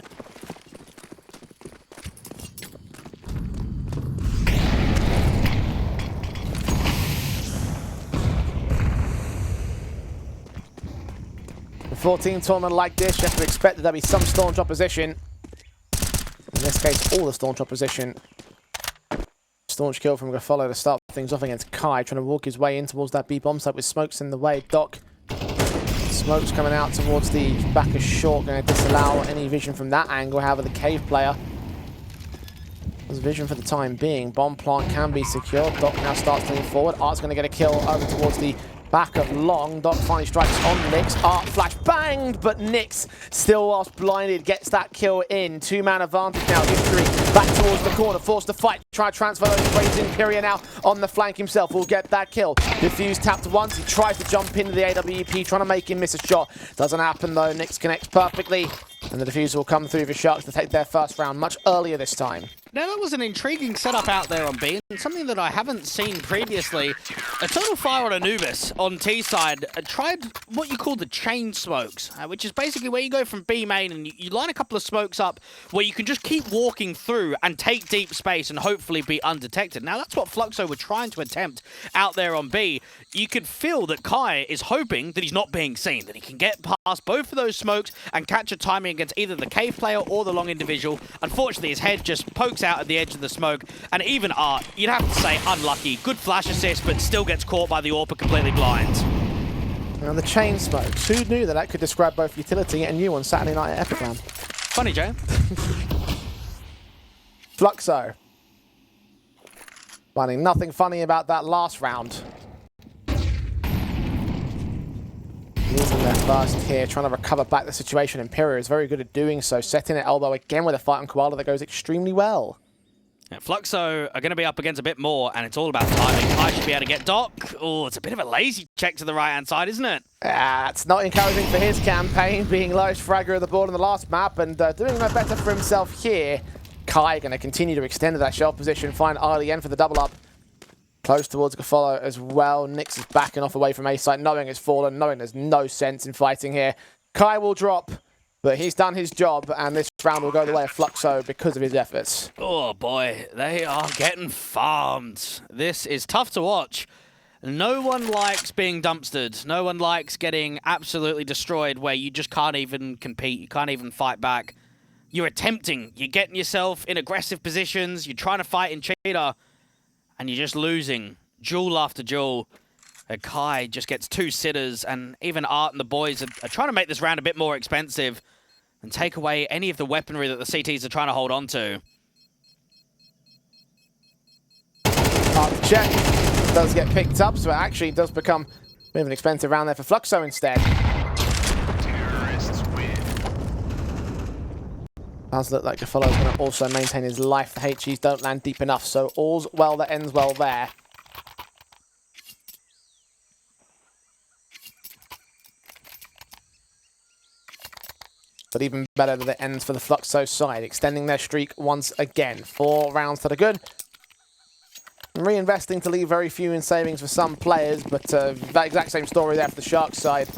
A 14 tournament like this, you have to expect that there'll be some staunch opposition. In this case, all the staunch opposition. Staunch kill from Gafolo to start things off against Kai, trying to walk his way in towards that B bomb site with Smokes in the way. Doc. Smokes coming out towards the back of short, going to disallow any vision from that angle. However, the cave player has vision for the time being. Bomb plant can be secured. Doc now starts to move forward. Art's going to get a kill over towards the back of long. Doc finally strikes on Nix. Art flash banged, but Nix, still whilst blinded, gets that kill in. 2-man advantage now. Victory back towards the corner, forced to fight. Try to transfer those trades in. Pyria now on the flank himself will get that kill. Diffuse tapped once. He tries to jump into the AWP, trying to make him miss a shot. Doesn't happen though. Nix connects perfectly. And the defuse will come through for Sharks to take their first round much earlier this time. Now, that was an intriguing setup out there on B, and something that I haven't seen previously. Eternal Fire on Anubis on T side tried what you call the chain smokes, which is basically where you go from B main and you line a couple of smokes up where you can just keep walking through and take deep space and hopefully be undetected. Now, that's what Fluxo were trying to attempt out there on B. You could feel that Kai is hoping that he's not being seen, that he can get past both of those smokes and catch a timing against either the cave player or the long individual. Unfortunately, his head just pokes out at the edge of the smoke, and even Art, you'd have to say unlucky. Good flash assist, but still gets caught by the AWP completely blind. And the chain smokes. Who knew that that could describe both utility and you on Saturday night at Epic Round? Funny, Joe. Fluxo. Finding nothing funny about that last round. Leaning Losing their first here, trying to recover back the situation. Imperial is very good at doing so, setting an elbow again with a fight on Koala that goes extremely well. Yeah, Fluxo are going to be up against a bit more, and it's all about timing. I should be able to get Doc. Oh, it's a bit of a lazy check to the right-hand side, isn't it? It's not encouraging for his campaign, being lowest fragger of the board on the last map, and doing no better for himself here. Kai going to continue to extend to that shelf position, find IEM for the double up. Close towards Follow as well. Nix is backing off away from A site, knowing it's fallen, knowing there's no sense in fighting here. Kai will drop, but he's done his job, and this round will go the way of Fluxo because of his efforts. Oh boy, they are getting farmed. This is tough to watch. No one likes being dumpstered. No one likes getting absolutely destroyed where you just can't even compete. You can't even fight back. You're attempting. You're getting yourself in aggressive positions. You're trying to fight in cheater. And you're just losing. Duel after duel. Kai just gets 2 sitters. And even Art and the boys are trying to make this round a bit more expensive. And take away any of the weaponry that the CTs are trying to hold on to. Check. Does get picked up, so it actually does become a bit of an expensive round there for Fluxo instead. Does look like Follow is going to also maintain his life. The HEs don't land deep enough, so all's well that ends well there. But even better that it ends for the Fluxo side, extending their streak once again. 4 rounds to the good. Reinvesting to leave very few in savings for some players, but that exact same story there for the Sharks side.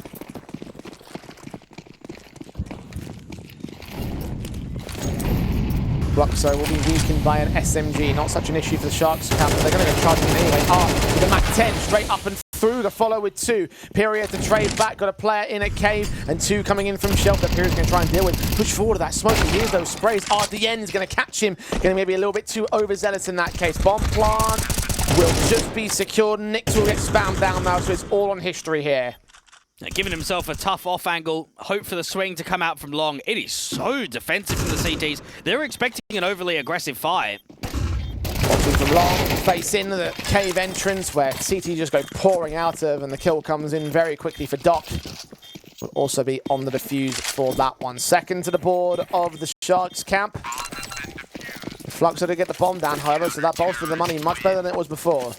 Fluxo will be weakened by an SMG. Not such an issue for the Sharks camp, but they're going to go charging anyway. With the Mac 10 straight up and through. The Follow with 2. Period to trade back. Got a player in a cave and 2 coming in from shelter. Period's going to try and deal with. Push forward to that smoke. Here's those sprays. RDN is going to catch him. Going to maybe a little bit too overzealous in that case. Bomb plant will just be secured. Nix will get spammed down now, so it's all on history here. Giving himself a tough off angle, hope for the swing to come out from long. It is so defensive from the CTs. They're expecting an overly aggressive fight. Watching from long, face in the cave entrance where CT just go pouring out of, and the kill comes in very quickly for Doc. Will also be on the defuse for that one. Second to the board of the Sharks camp. Fluxo to get the bomb down, however, so that bolstered the money much better than it was before.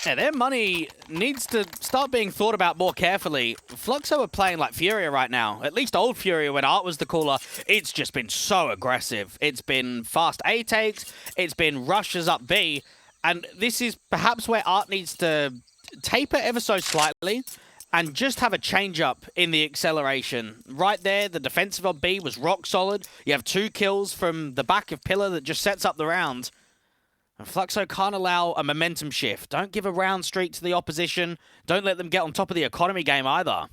Yeah, their money needs to start being thought about more carefully. Fluxo are playing like Furia right now. At least old Furia, when Art was the caller, it's just been so aggressive. It's been fast A takes, it's been rushes up B, and this is perhaps where Art needs to taper ever so slightly and just have a change up in the acceleration. Right there, the defensive on B was rock solid. You have 2 kills from the back of Pillar that just sets up the round. And Fluxo can't allow a momentum shift. Don't give a round streak to the opposition. Don't let them get on top of the economy game either.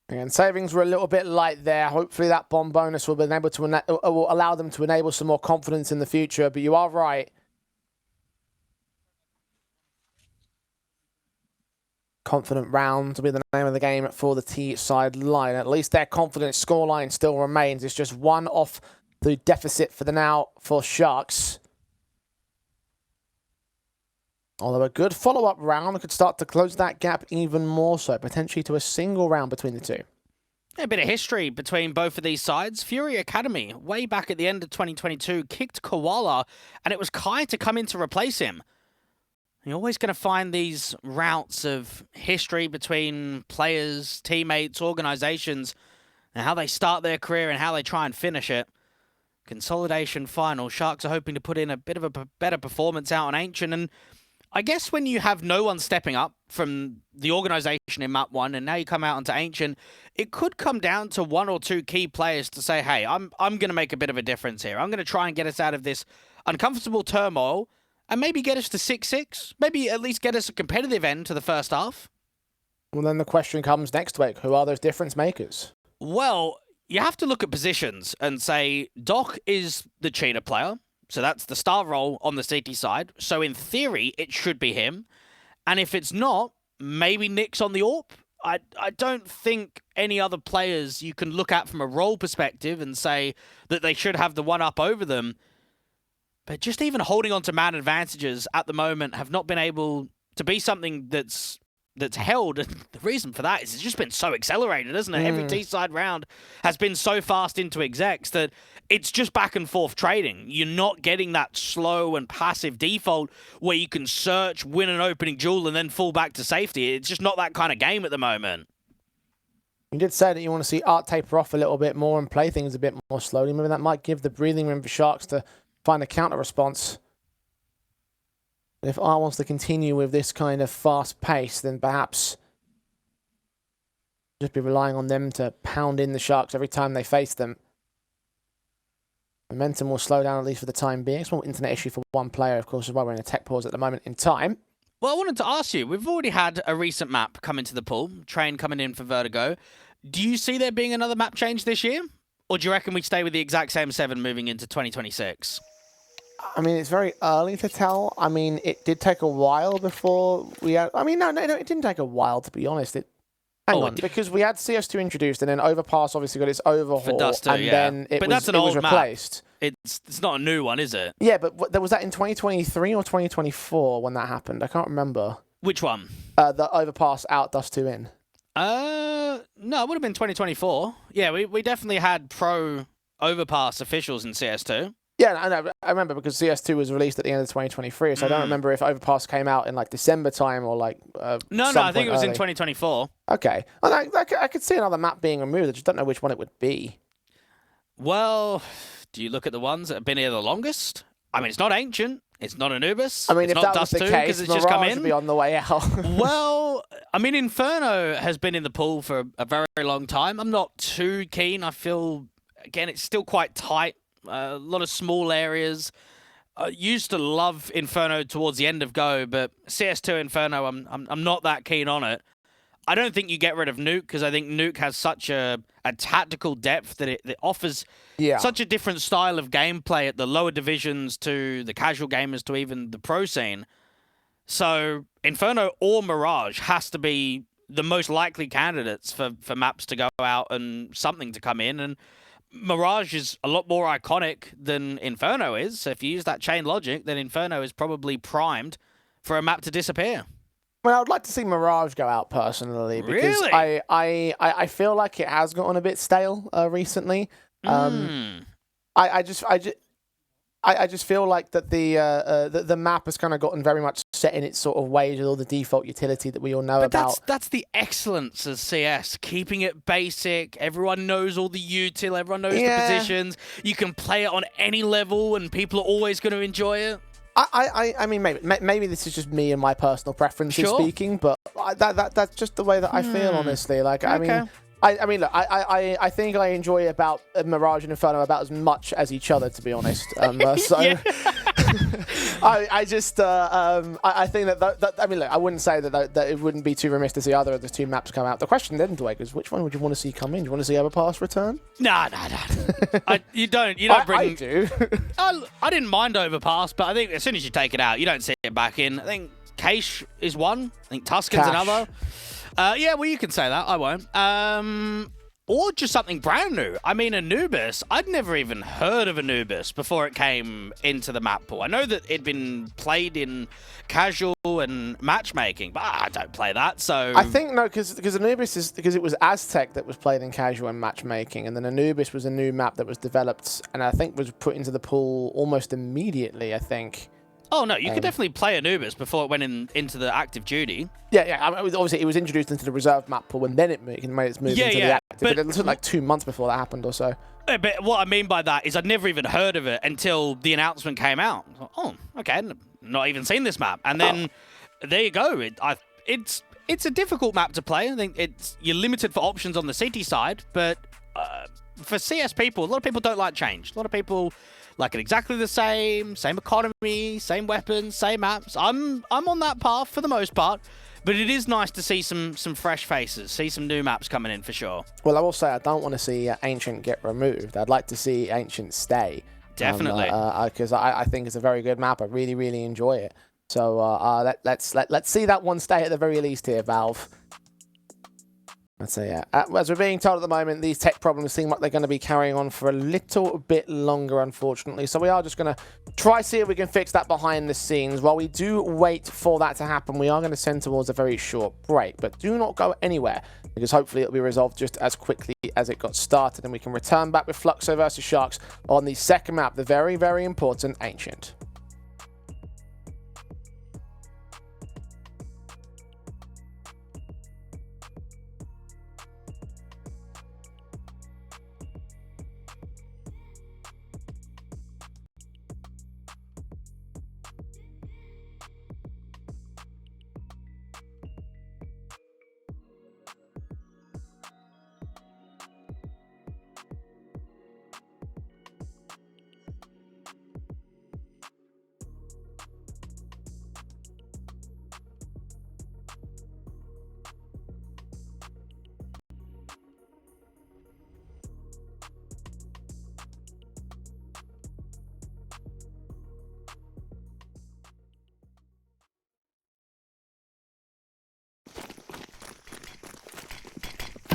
And savings were a little bit light there. Hopefully that bomb bonus will be able to will allow them to enable some more confidence in the future. But you are right. Confident round will be the name of the game for the T side line. At least their confident scoreline still remains. It's just 1 off the deficit for the now for Sharks. Although a good follow-up round could start to close that gap even more so, potentially to a single round between the 2. A bit of history between both of these sides. Fury Academy, way back at the end of 2022, kicked Koala, and it was Kai to come in to replace him. You're always going to find these routes of history between players, teammates, organizations, and how they start their career and how they try and finish it. Consolidation final. Sharks are hoping to put in a bit of a better performance out on Ancient. And I guess when you have no one stepping up from the organization in map 1 and now you come out onto Ancient, it could come down to 1 or 2 key players to say, hey, I'm going to make a bit of a difference here. I'm going to try and get us out of this uncomfortable turmoil and maybe get us to 6-6. Maybe at least get us a competitive end to the first half. Well, then the question comes next week. Who are those difference makers? Well, you have to look at positions and say Doc is the cheater player. So that's the star role on the CT side. So in theory, it should be him. And if it's not, maybe Nick's on the AWP. I don't think any other players you can look at from a role perspective and say that they should have the one up over them. But just even holding on to man advantages at the moment have not been able to be something that's held. And the reason for that is it's just been so accelerated, isn't it? Every T-side round has been so fast into execs that it's just back and forth trading. You're not getting that slow and passive default where you can search, win an opening duel, and then fall back to safety. It's just not that kind of game at the moment. You did say that you want to see Art taper off a little bit more and play things a bit more slowly. Maybe that might give the breathing room for Sharks to find a counter response. If Art wants to continue with this kind of fast pace, then perhaps just be relying on them to pound in the Sharks every time they face them. Momentum will slow down, at least for the time being. It's more internet issue for one player, of course, is why we're in a tech pause at the moment in time. Well, I wanted to ask you, we've already had a recent map come into the pool, Train coming in for Vertigo. Do you see there being another map change this year? Or do you reckon we stay with the exact same 7 moving into 2026? I mean, it's very early to tell. I mean, it did take a while before we had... I mean, no, it didn't take a while, to be honest. Hang on, because we had CS2 introduced, and then Overpass obviously got its overhaul, for Dust 2, and then it was replaced. Map. It's not a new one, is it? Yeah, but was that in 2023 or 2024 when that happened? I can't remember. Which one? The Overpass out, Dust 2 in. No, it would have been 2024. Yeah, we definitely had pro Overpass officials in CS2. Yeah, I remember because CS2 was released at the end of 2023, so I don't remember if Overpass came out in like December time or like. No, I think it was in 2024. Okay, well, I could see another map being removed. I just don't know which one it would be. Well, do you look at the ones that have been here the longest? I mean, it's not Ancient. It's not Anubis. I mean, it's if not that was Dust the 2, case, it's just come Mirage in. would be on the way out. Well, I mean, Inferno has been in the pool for a very, very long time. I'm not too keen. I feel, again, it's still quite tight. A lot of small areas. I used to love Inferno towards the end of Go, but CS2 Inferno, I'm not that keen on it. I don't think you get rid of Nuke because I think Nuke has such a tactical depth that it offers such a different style of gameplay at the lower divisions to the casual gamers to even the pro scene. So Inferno or Mirage has to be the most likely candidates for maps to go out and something to come in. And Mirage is a lot more iconic than Inferno is. So if you use that chain logic, then Inferno is probably primed for a map to disappear. Well, I'd like to see Mirage go out personally because Really? I feel like it has gotten a bit stale recently. I just feel like that the map has kind of gotten very much set in its sort of ways with all the default utility that we all know about. That's the excellence of CS, keeping it basic. Everyone knows all the util, everyone knows the positions. You can play it on any level, and people are always going to enjoy it. I mean, maybe this is just me and my personal preferences speaking, but that's just the way that I feel, honestly. Like, Okay. I mean, look, I think I enjoy about Mirage and Inferno about as much as each other, to be honest. So I think that I mean, look, I wouldn't say that it wouldn't be too remiss to see either of the two maps come out. The question then, Dwayne, is which one would you want to see come in? Do you want to see Overpass return? No. You don't bring. I do. I didn't mind Overpass, but I think as soon as you take it out, you don't see it back in. I think Cache is one. I think Tuscan's another. Yeah, well, you can say that. I won't. Or just something brand new. I mean, Anubis. I'd never even heard of Anubis before it came into the map pool. I know that it'd been played in casual and matchmaking, but I don't play that, so... I think, no, because Anubis is... Because it was Aztec that was played in casual and matchmaking, and then Anubis was a new map that was developed, and I think was put into the pool almost immediately, I think. Oh, no, you could definitely play Anubis before it went into the active duty. Yeah. I mean, obviously, it was introduced into the reserve map pool, and then it made its move into the active. But it took like 2 months before that happened or so. But what I mean by that is I'd never even heard of it until the announcement came out. Oh, okay, not even seen this map. And then there you go. It's a difficult map to play. I think you're limited for options on the CT side, but for CS people, a lot of people don't like change. A lot of people like it exactly the same economy, same weapons, same maps. I'm on that path for the most part, but it is nice to see some fresh faces, see some new maps coming in for sure. Well, I will say I don't want to see Ancient get removed. I'd like to see Ancient stay. Definitely. Because I think it's a very good map. I really, really enjoy it. So let's see that one stay at the very least here, Valve. I'd say, yeah. As we're being told at the moment, these tech problems seem like they're going to be carrying on for a little bit longer, unfortunately. So we are just going to try see if we can fix that behind the scenes. While we do wait for that to happen, we are going to send towards a very short break. But do not go anywhere, because hopefully it'll be resolved just as quickly as it got started. And we can return back with Fluxo versus Sharks on the second map, the very, very important Ancient.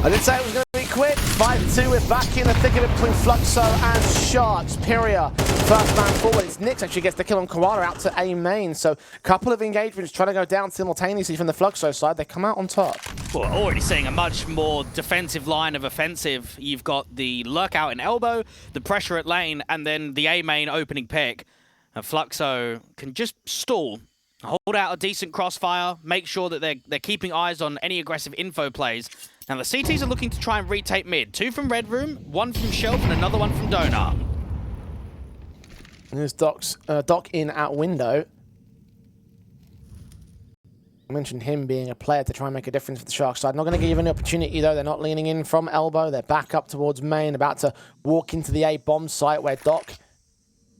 I did say it was going to be quick. 5-2, we're back in the thick of it between Fluxo and Sharks. Pyria, first man forward. It's Nix actually gets the kill on Koala out to A main. So a couple of engagements trying to go down simultaneously from the Fluxo side. They come out on top. Well, already seeing a much more defensive line of offensive. You've got the lurk out in elbow, the pressure at lane, and then the A main opening pick. And Fluxo can just stall, hold out a decent crossfire, make sure that they're keeping eyes on any aggressive info plays. Now the CTs are looking to try and retake mid. 2 from Red Room, 1 from Shelf, and another one from Donut. There's Doc in at window. I mentioned him being a player to try and make a difference for the Sharks side. Not going to give any opportunity though. They're not leaning in from elbow. They're back up towards main, about to walk into the A bomb site where Doc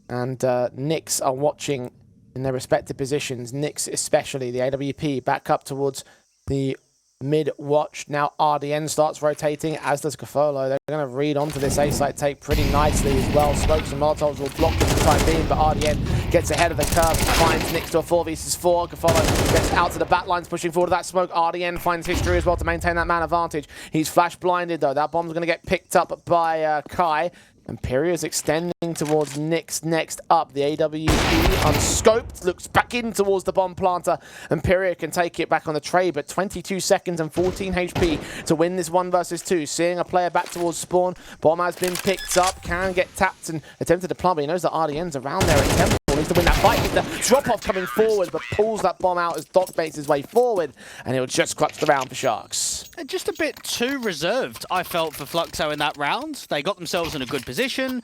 and Nyx are watching in their respective positions. Nyx especially, the AWP, back up towards the mid watch. Now RDN starts rotating, as does Gafolo. They're going to read onto this A site take pretty nicely as well. Smokes and Molotovs will block them for the time being, but RDN gets ahead of the curve and finds Nyx to a 4v4. Gafolo gets out to the back lines, pushing forward that smoke. RDN finds history as well to maintain that man advantage. He's flash blinded though. That bomb's going to get picked up by Kai. And Pyria is extending towards Nyx next up. The AWP unscoped, looks back in towards the bomb planter, and Pyria can take it back on the tray, but 22 seconds and 14 HP to win this 1 versus 2. Seeing a player back towards spawn. Bomb has been picked up, can get tapped and attempted to plumb. He knows that RDN's around there at Temple. Needs to win that fight. The drop-off coming forward, but pulls that bomb out as Doc makes his way forward, and he'll just clutch the round for Sharks. Just a bit too reserved, I felt, for Fluxo in that round. They got themselves in a good position,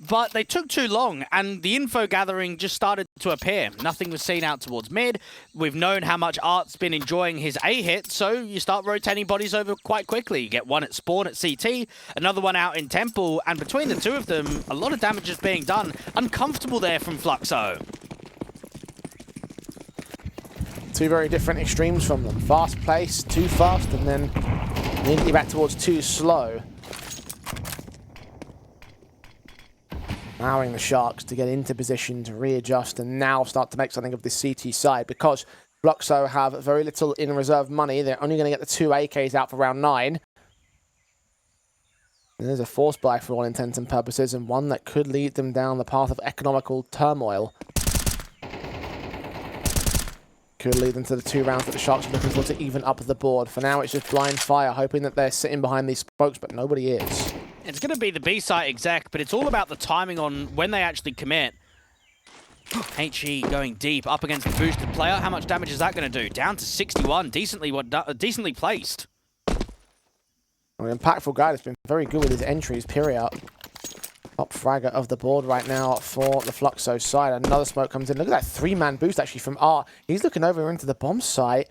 but they took too long, and the info gathering just started to appear. Nothing was seen out towards mid. We've known how much Art's been enjoying his A hit, so you start rotating bodies over quite quickly. You get one at spawn at CT, another one out in Temple, and between the two of them, a lot of damage is being done. Uncomfortable there from Fluxo. Two very different extremes from them. Fast pace, too fast, and then immediately back towards too slow. Allowing the Sharks to get into position, to readjust, and now start to make something of the CT side. Because Fluxo have very little in reserve money, they're only going to get the 2 AKs out for round 9. And there's a force buy for all intents and purposes, and one that could lead them down the path of economical turmoil. Could lead them to the 2 rounds that the Sharks are looking for to even up the board. For now, it's just blind fire, hoping that they're sitting behind these spokes, but nobody is. It's going to be the B-site exec, but it's all about the timing on when they actually commit. HE going deep up against the boosted player. How much damage is that going to do? Down to 61. Decently placed. An impactful guy that's been very good with his entries. Pyria, top fragger of the board right now for the Fluxo side. Another smoke comes in. Look at that 3-man boost actually from Art. He's looking over into the bomb site.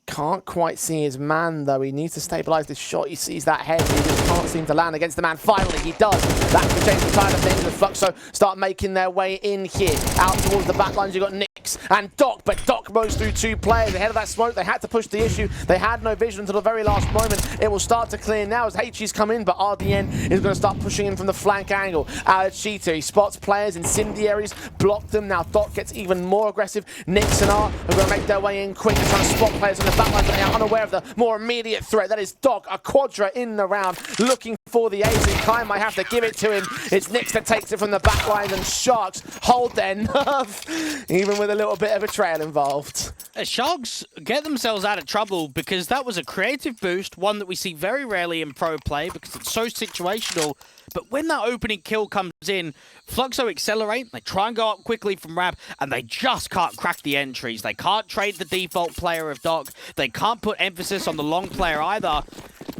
Can't quite see his man though. He needs to stabilize this shot. He sees that head. He just can't seem to land against the man. Finally, he does. That can change the tide of things. The Fluxo start making their way in here. Out towards the back lines, you've got Nyx and Doc, but Doc moves through 2 players. Ahead of that smoke, they had to push the issue. They had no vision until the very last moment. It will start to clear now as HE's come in, but RDN is going to start pushing in from the flank angle. Cheetah, he spots players, incendiaries, block them. Now Doc gets even more aggressive. Nyx and Art are going to make their way in quick. They're trying to spot players on the backlines, and they are unaware of the more immediate threat. That is Dog, a Quadra in the round, looking for the ace, and Kai might have to give it to him. It's Nyx that takes it from the backlines, and Sharks hold their nerve, even with a little bit of a trail involved. Sharks get themselves out of trouble because that was a creative boost, one that we see very rarely in pro play because it's so situational. But when that opening kill comes in, Fluxo accelerate, they try and go up quickly from Rab, and they just can't crack the entries. They can't trade the default player of Doc. They can't put emphasis on the long player either.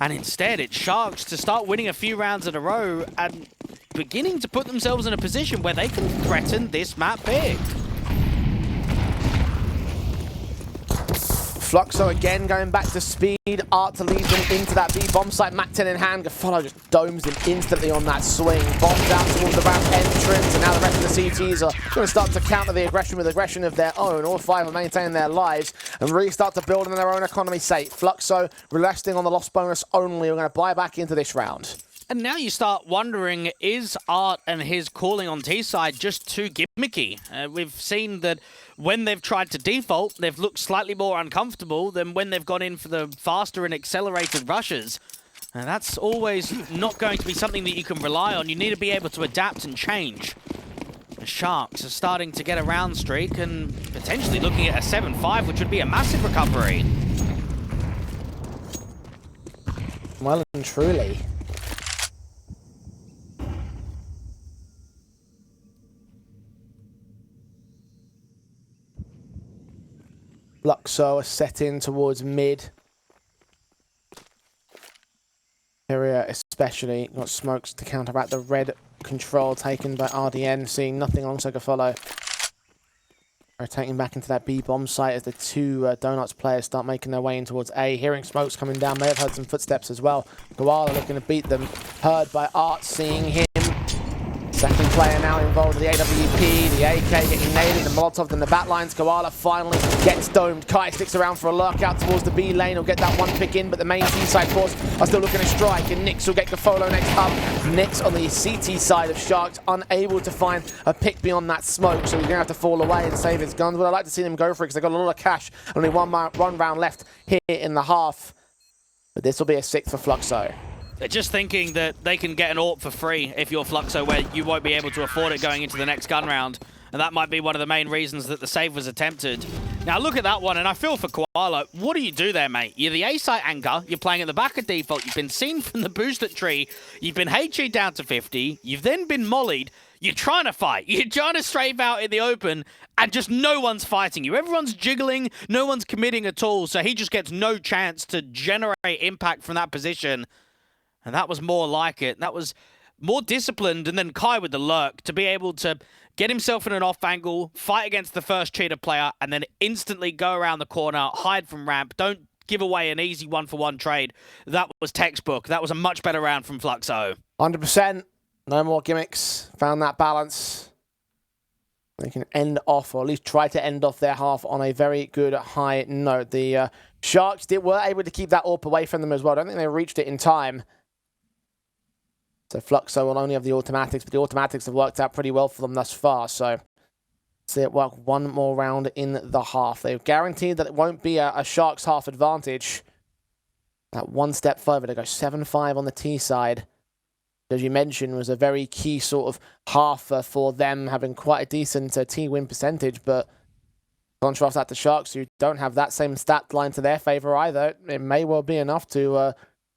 And instead, it's Sharks to start winning a few rounds in a row and beginning to put themselves in a position where they can threaten this map big. Fluxo again going back to speed. Art to lead them into that B bomb site. Mac 10 in hand. Follow just domes him instantly on that swing. Bombs out towards the ramp entrance, and now the rest of the CTs are going to start to counter the aggression with aggression of their own. All five are maintaining their lives and really start to build in their own economy state. Fluxo resting on the loss bonus only. We're going to buy back into this round. And now you start wondering, is Art and his calling on T-side just too gimmicky? We've seen that when they've tried to default, they've looked slightly more uncomfortable than when they've gone in for the faster and accelerated rushes. And that's always not going to be something that you can rely on. You need to be able to adapt and change. The Sharks are starting to get a round streak and potentially looking at a 7-5, which would be a massive recovery. Well and truly. Fluxo are set in towards mid. Area especially. Got smokes to counteract the red control taken by RDN. Seeing nothing alongside Follow. Rotating back into that B bomb site as the two Donuts players start making their way in towards A. Hearing smokes coming down. May have heard some footsteps as well. Koala looking to beat them. Heard by Art. Seeing him. Second player now involved with the AWP, the AK getting nailed, the Molotov in the back lines. Koala finally gets domed. Kai sticks around for a lurk out towards the B lane. He'll get that one pick in, but the main T-side force are still looking to strike, and Nyx will get Gafolo next up. Nyx on the CT side of Sharks, unable to find a pick beyond that smoke, so he's going to have to fall away and save his guns. But I'd like to see them go for it because they've got a lot of cash. Only one round left here in the half. But this will be a 6th for Fluxo. They're just thinking that they can get an AWP for free if you're Fluxo, where you won't be able to afford it going into the next gun round. And that might be one of the main reasons that the save was attempted. Now look at that one, and I feel for Koala. What do you do there, mate? You're the A-site anchor. You're playing at the back of default. You've been seen from the boosted tree. You've been HE down to 50. You've then been mollied. You're trying to fight. You're trying to strafe out in the open, and just no one's fighting you. Everyone's jiggling. No one's committing at all, so he just gets no chance to generate impact from that position. And that was more like it. That was more disciplined, and then Kai with the lurk to be able to get himself in an off angle, fight against the first cheater player, and then instantly go around the corner, hide from ramp. Don't give away an easy one-for-one trade. That was textbook. That was a much better round from Fluxo. 100%. No more gimmicks. Found that balance. They can end off, or at least try to end off their half on a very good high note. The Sharks were able to keep that AWP away from them as well. I don't think they reached it in time. So Fluxo will only have the automatics, but the automatics have worked out pretty well for them thus far. So see it work one more round in the half. They've guaranteed that it won't be a Sharks half advantage. That one step further to go 7-5 on the T side. As you mentioned, was a very key sort of half for them, having quite a decent T win percentage. But contrast that to Sharks, who don't have that same stat line to their favor either. It may well be enough to...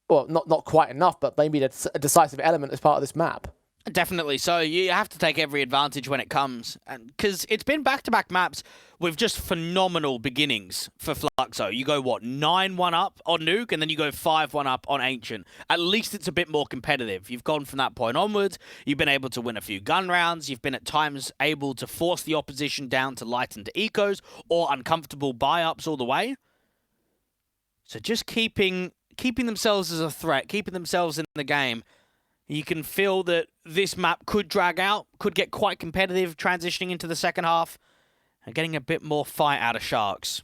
well, not quite enough, but maybe a decisive element as part of this map. Definitely so. You have to take every advantage when it comes. Because it's been back-to-back maps with just phenomenal beginnings for Fluxo. You go, what, 9-1 up on Nuke, and then you go 5-1 up on Ancient. At least it's a bit more competitive. You've gone from that point onwards. You've been able to win a few gun rounds. You've been at times able to force the opposition down to lightened ecos or uncomfortable buy-ups all the way. So just keeping themselves as a threat, keeping themselves in the game. You can feel that this map could drag out, could get quite competitive transitioning into the second half, and getting a bit more fight out of Sharks.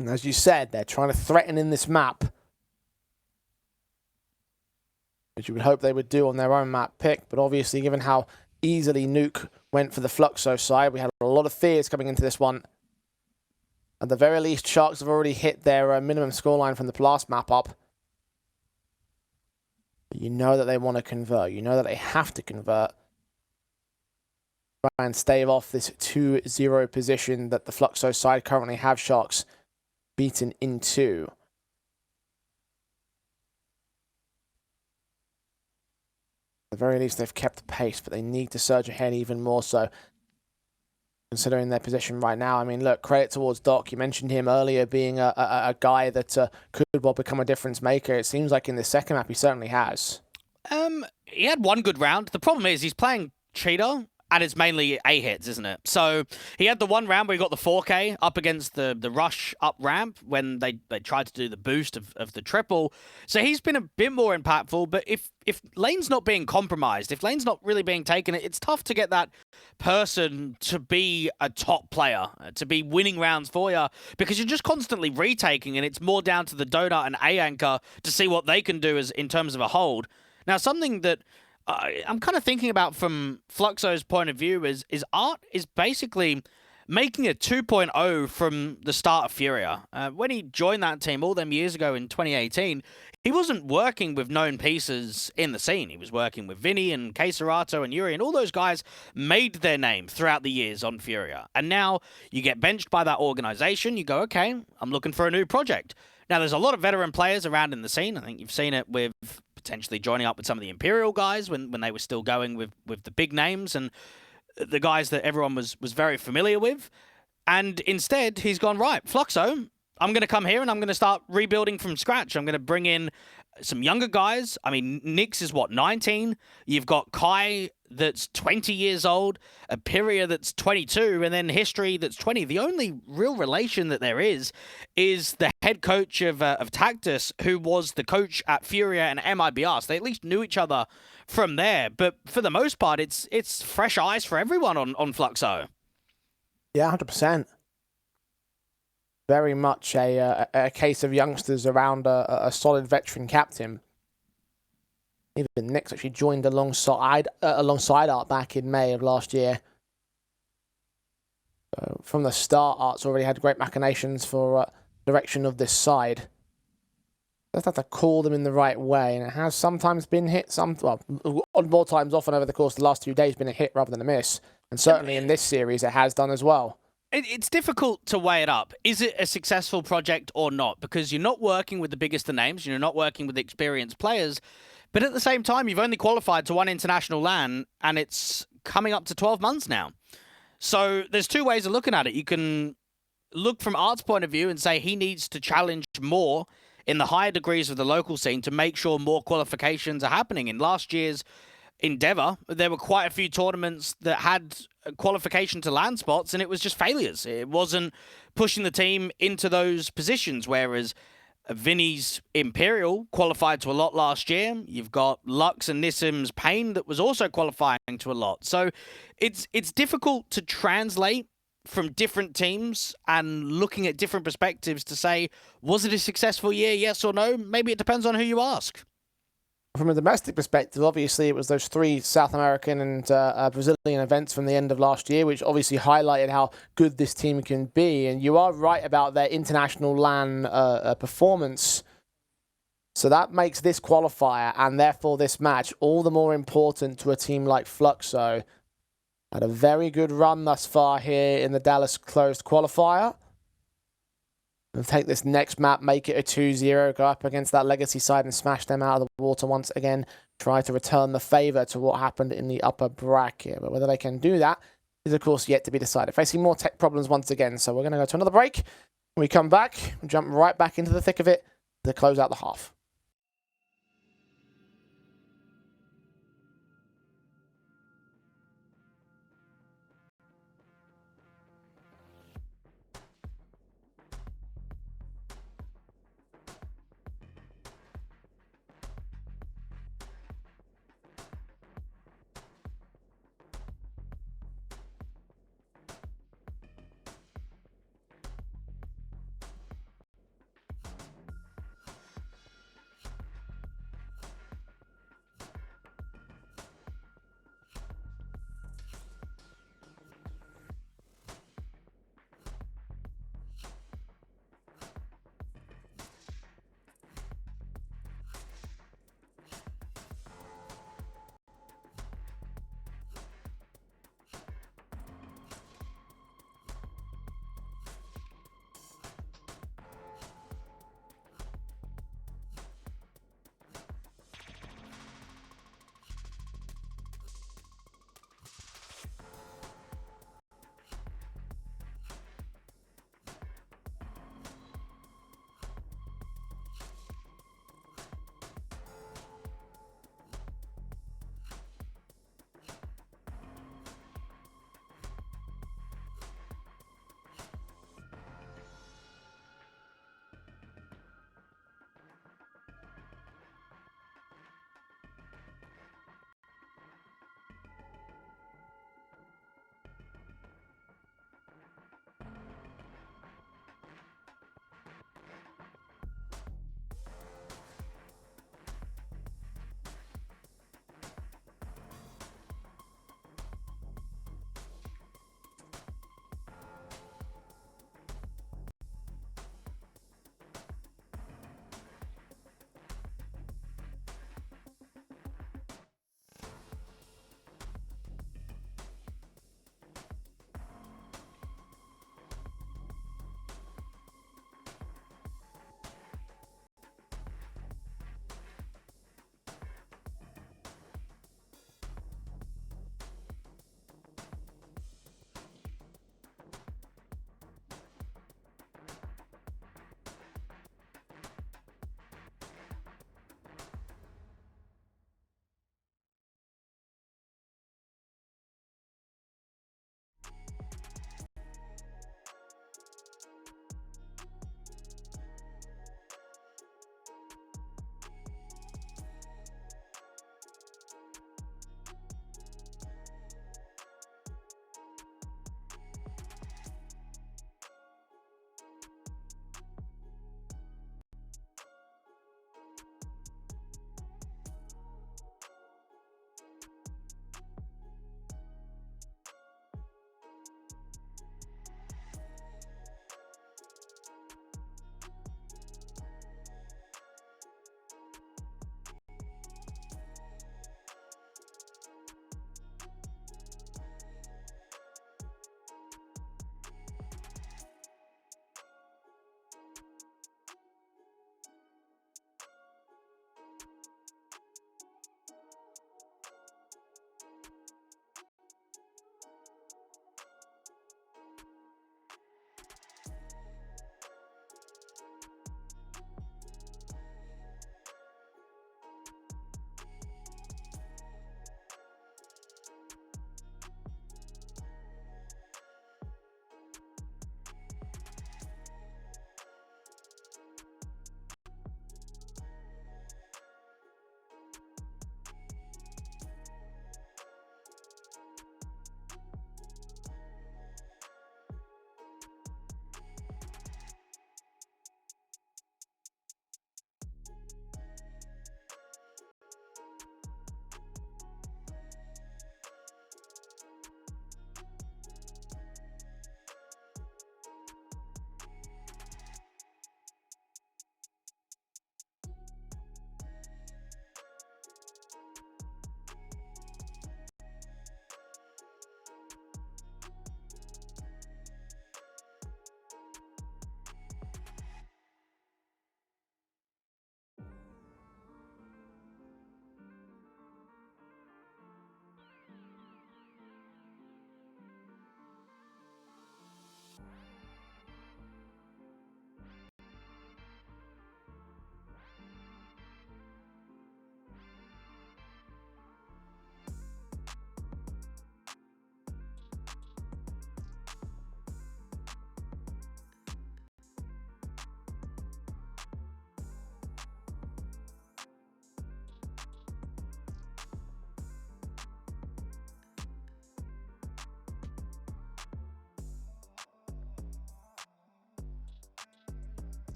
And as you said, they're trying to threaten in this map, which you would hope they would do on their own map pick, but obviously given how easily Nuke went for the Fluxo side. We had a lot of fears coming into this one. At the very least, Sharks have already hit their minimum scoreline from the last map up. But you know that they want to convert. You know that they have to convert. Try and stave off this 2-0 position that the Fluxo side currently have Sharks beaten into. At the very least, they've kept the pace, but they need to surge ahead even more so. Considering their position right now, I mean, look, credit towards Doc. You mentioned him earlier being a guy that could well become a difference maker. It seems like in the second map, he certainly has. He had one good round. The problem is he's playing Cheetah, and it's mainly A hits, isn't it? So he had the one round where he got the 4K up against the rush up ramp when they tried to do the boost of the triple. So he's been a bit more impactful, but if lane's not being compromised, if lane's not really being taken, it's tough to get that person to be a top player, to be winning rounds for you, because you're just constantly retaking, and it's more down to the Donut and A anchor to see what they can do as in terms of a hold. Now, something that I'm kind of thinking about from Fluxo's point of view is Art is basically making a 2.0 from the start of Furia. When he joined that team all them years ago in 2018, he wasn't working with known pieces in the scene. He was working with Vinny and Keserato and Yuri, and all those guys made their name throughout the years on Furia. And now you get benched by that organization. You go, okay, I'm looking for a new project. Now, there's a lot of veteran players around in the scene. I think you've seen it with potentially joining up with some of the Imperial guys when they were still going with the big names and the guys that everyone was very familiar with. And instead, he's gone, right, Fluxo, I'm going to come here and I'm going to start rebuilding from scratch. I'm going to bring in some younger guys. I mean, Nyx is, 19? You've got Kai that's 20 years old, Apiria that's 22, and then History that's 20. The only real relation that there is the head coach of Tactus, who was the coach at Furia and MIBR. So they at least knew each other from there. But for the most part, it's fresh eyes for everyone on Fluxo. Yeah, 100%. Very much a case of youngsters around a solid veteran captain. Even Nyx actually joined alongside Art back in May of last year. So from the start, Art's already had great machinations for direction of this side. Just have to call them in the right way, and it has sometimes been hit. More times often over the course of the last 2 days, been a hit rather than a miss. And certainly in this series, it has done as well. It's difficult to weigh it up. Is it a successful project or not? Because you're not working with the biggest of names, you're not working with experienced players, but at the same time, you've only qualified to one international LAN, and it's coming up to 12 months now. So there's two ways of looking at it. You can look from Art's point of view and say he needs to challenge more in the higher degrees of the local scene to make sure more qualifications are happening. In last year's Endeavor, there were quite a few tournaments that had qualification to LAN spots, and it was just failures. It wasn't pushing the team into those positions, whereas Vinny's Imperial qualified to a lot last year. You've got Lux and Nissim's Pain that was also qualifying to a lot. So it's difficult to translate from different teams and looking at different perspectives to say, was it a successful year, yes or no? Maybe it depends on who you ask. From a domestic perspective, obviously, it was those 3 South American and Brazilian events from the end of last year, which obviously highlighted how good this team can be. And you are right about their international LAN performance. So that makes this qualifier and therefore this match all the more important to a team like Fluxo. Had a very good run thus far here in the Dallas closed qualifier. We'll take this next map, make it a 2-0, go up against that Legacy side and smash them out of the water once again. Try to return the favour to what happened in the upper bracket. But whether they can do that is, of course, yet to be decided. Facing more tech problems once again. So we're going to go to another break. When we come back, we'll jump right back into the thick of it to close out the half.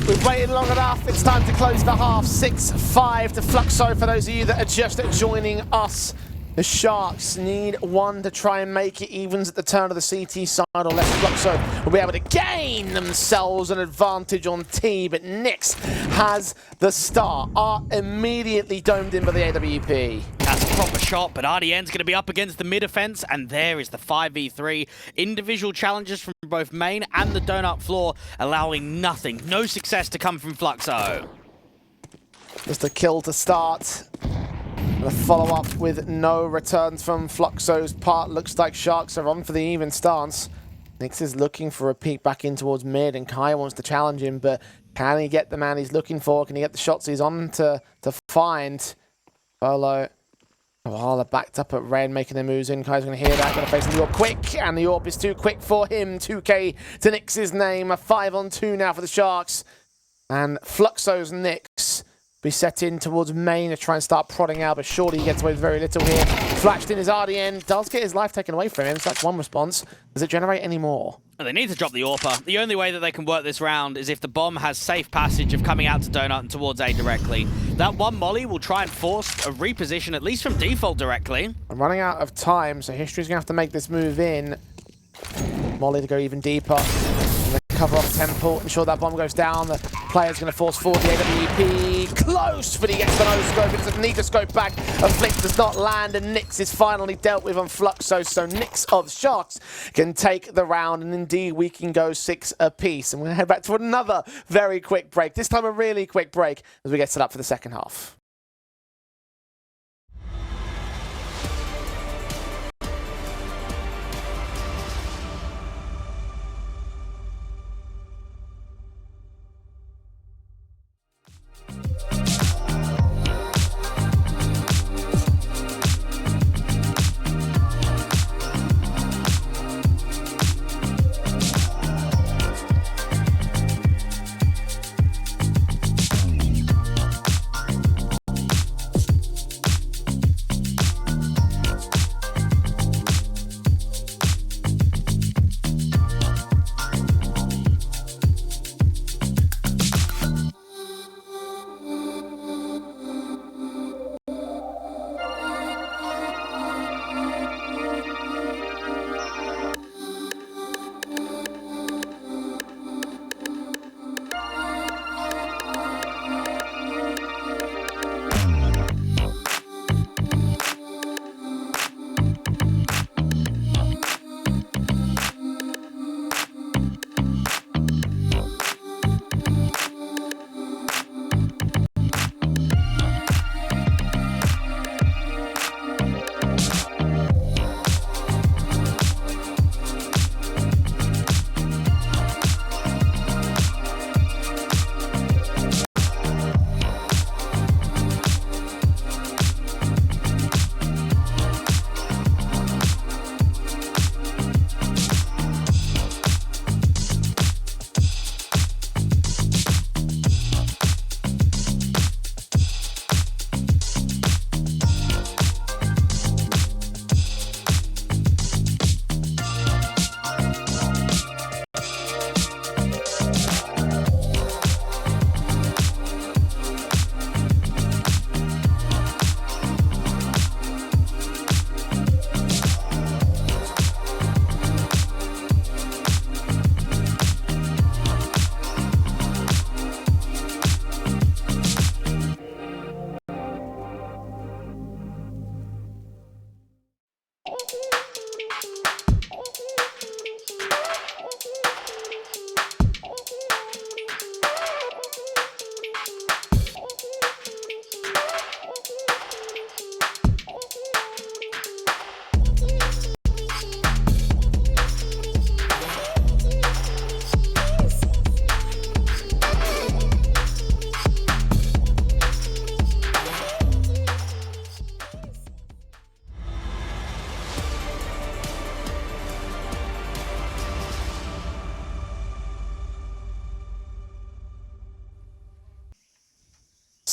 We've waited long enough. It's time to close the half. 6-5 to Fluxo for those of you that are just joining us. The Sharks need one to try and make it evens at the turn of the CT side, or less Fluxo will be able to gain themselves an advantage on T, but Nyx has the start. Art immediately domed in by the AWP. That's a proper shot, but RDN's going to be up against the mid-offense, and there is the 5v3. Individual challenges from both main and the donut floor, allowing nothing, no success to come from Fluxo. Just a kill to start. And a follow-up with no returns from Fluxo's part. Looks like Sharks are on for the even stance. Nyx is looking for a peek back in towards mid, and Kai wants to challenge him, but can he get the man he's looking for? Can he get the shots he's on to find? Bolo. Valhalla backed up at red, making their moves in. Kai's going to hear that, going to face the AWP quick, and the AWP is too quick for him. 2K to Nyx's name, a 5-on-2 now for the Sharks. And Fluxo's Nyx be set in towards main to try and start prodding out, but surely he gets away with very little here. Flashed in his RDN, does get his life taken away from him, so that's one response. Does it generate any more? They need to drop the AWPer. The only way that they can work this round is if the bomb has safe passage of coming out to Donut and towards A directly. That one molly will try and force a reposition, at least from default directly. I'm running out of time, so History's going to have to make this move in. Molly to go even deeper. Cover off Temple, ensure that bomb goes down. The player's going to force forward the AWP. Close, but he gets the no-scope. He doesn't need to scope back. A flick does not land, and Nyx is finally dealt with on Fluxo. So Nyx of Sharks can take the round, and indeed we can go 6 apiece. And we're going to head back to another very quick break. This time a really quick break as we get set up for the second half.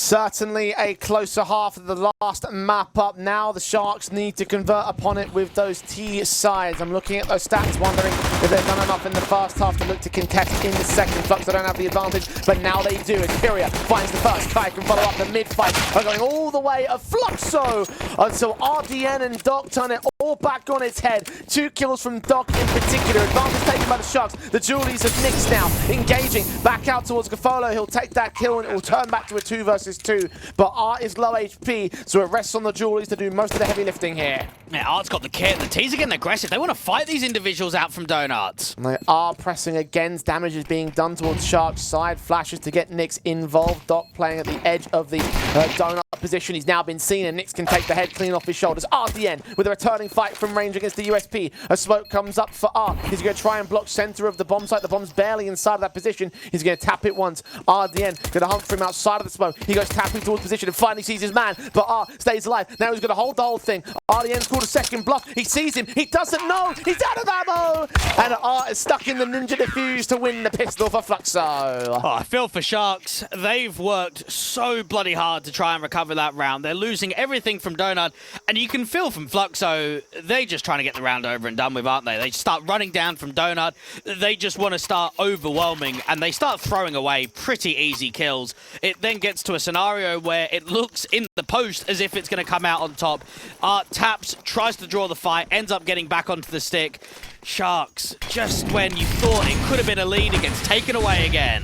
Certainly a closer half of the last map up. Now the Sharks need to convert upon it with those T sides. I'm looking at those stats, wondering if they've done enough in the first half to look to contest in the second. Fluxo don't have the advantage, but now they do. As Pyria finds the first. Kai can follow up the mid-fight. Are going all the way of Fluxo until RDN and Doc turn it all back on its head. 2 kills from Doc in particular. Advantage taken by the Sharks. The Julies of Nyx now engaging back out towards Gafolo. He'll take that kill and it will turn back to a 2 versus 2, but Art is low HP, so it rests on the Julies to do most of the heavy lifting here. Yeah, Art's got the kit. The T's are getting aggressive. They want to fight these individuals out from Donuts. And they are pressing again. Damage is being done towards Shark's side. Flashes to get Nyx involved. Doc playing at the edge of the Donut position. He's now been seen, and Nyx can take the head clean off his shoulders. RDN with a returning fight from range against the USP. A smoke comes up for Art. He's going to try and block center of the bomb site. The bomb's barely inside of that position. He's going to tap it once. RDN going to hunt for him outside of the smoke. He goes tapping towards position and finally sees his man, but Art stays alive. Now he's going to hold the whole thing. RDN's called a second bluff. He sees him. He doesn't know. He's out of ammo. And Art is stuck in the ninja defuse to win the pistol for Fluxo. Oh, I feel for Sharks. They've worked so bloody hard to try and recover that round. They're losing everything from Donut, and you can feel from Fluxo, they're just trying to get the round over and done with, aren't they? They start running down from Donut. They just want to start overwhelming, and they start throwing away pretty easy kills. It then gets to a scenario where it looks in the post as if it's going to come out on top. Art taps, tries to draw the fight, ends up getting back onto the stick. Sharks, just when you thought it could have been a lead, it gets taken away again.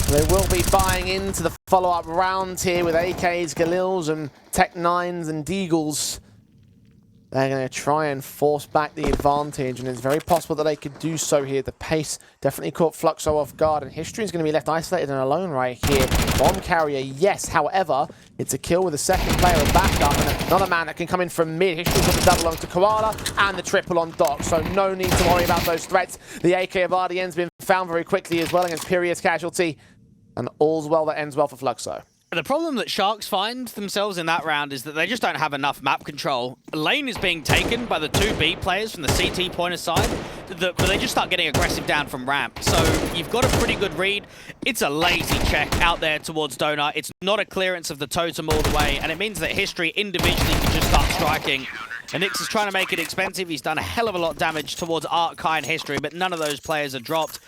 They will be buying into the follow-up round here with AKs, Galils, and Tech 9s and Deagles. They're going to try and force back the advantage, and it's very possible that they could do so here. The pace definitely caught Fluxo off guard, and History is going to be left isolated and alone right here. Bomb carrier, yes. However, it's a kill with a second player of backup, and another man that can come in from mid. History's got the double onto Koala and the triple on Doc, so no need to worry about those threats. The AK of RDN's been found very quickly as well against Pyria's casualty, and all's well that ends well for Fluxo. The problem that Sharks find themselves in that round is that they just don't have enough map control. Lane is being taken by the 2B players from the CT pointer side, but they just start getting aggressive down from ramp. So you've got a pretty good read. It's a lazy check out there towards Donut. It's not a clearance of the totem all the way, and it means that History individually can just start striking. And Nyx is trying to make it expensive. He's done a hell of a lot of damage towards Art, Kai, and History, but none of those players are dropped.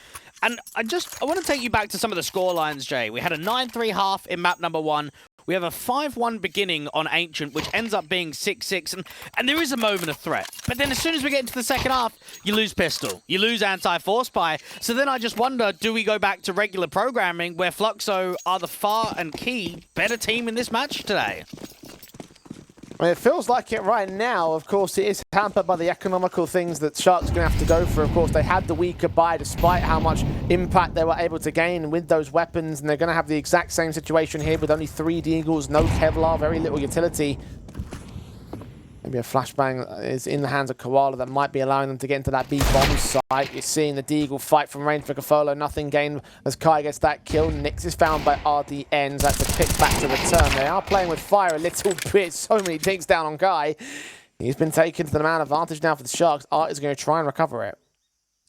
And I want to take you back to some of the score lines, Jay. We had a 9-3 half in map number 1. We have a 5-1 beginning on Ancient, which ends up being 6-6. And there is a moment of threat. But then as soon as we get into the second half, you lose Pistol. You lose Anti-Force Buy. So then I just wonder, do we go back to regular programming where Fluxo are the far and key better team in this match today? I mean, it feels like it right now. Of course, it is hampered by the economical things that Sharks are going to have to go for. Of course, they had the weaker buy despite how much impact they were able to gain with those weapons, and they're going to have the exact same situation here with only 3 Deagles, no Kevlar, very little utility. Maybe a flashbang is in the hands of Koala that might be allowing them to get into that B bomb site. You're seeing the Deagle fight from range for Gafolo. Nothing gained as Kai gets that kill. Nyx is found by RDNs. That's a pick back to return. They are playing with fire a little bit. So many digs down on Kai. He's been taken to the man advantage now for the Sharks. Art is going to try and recover it.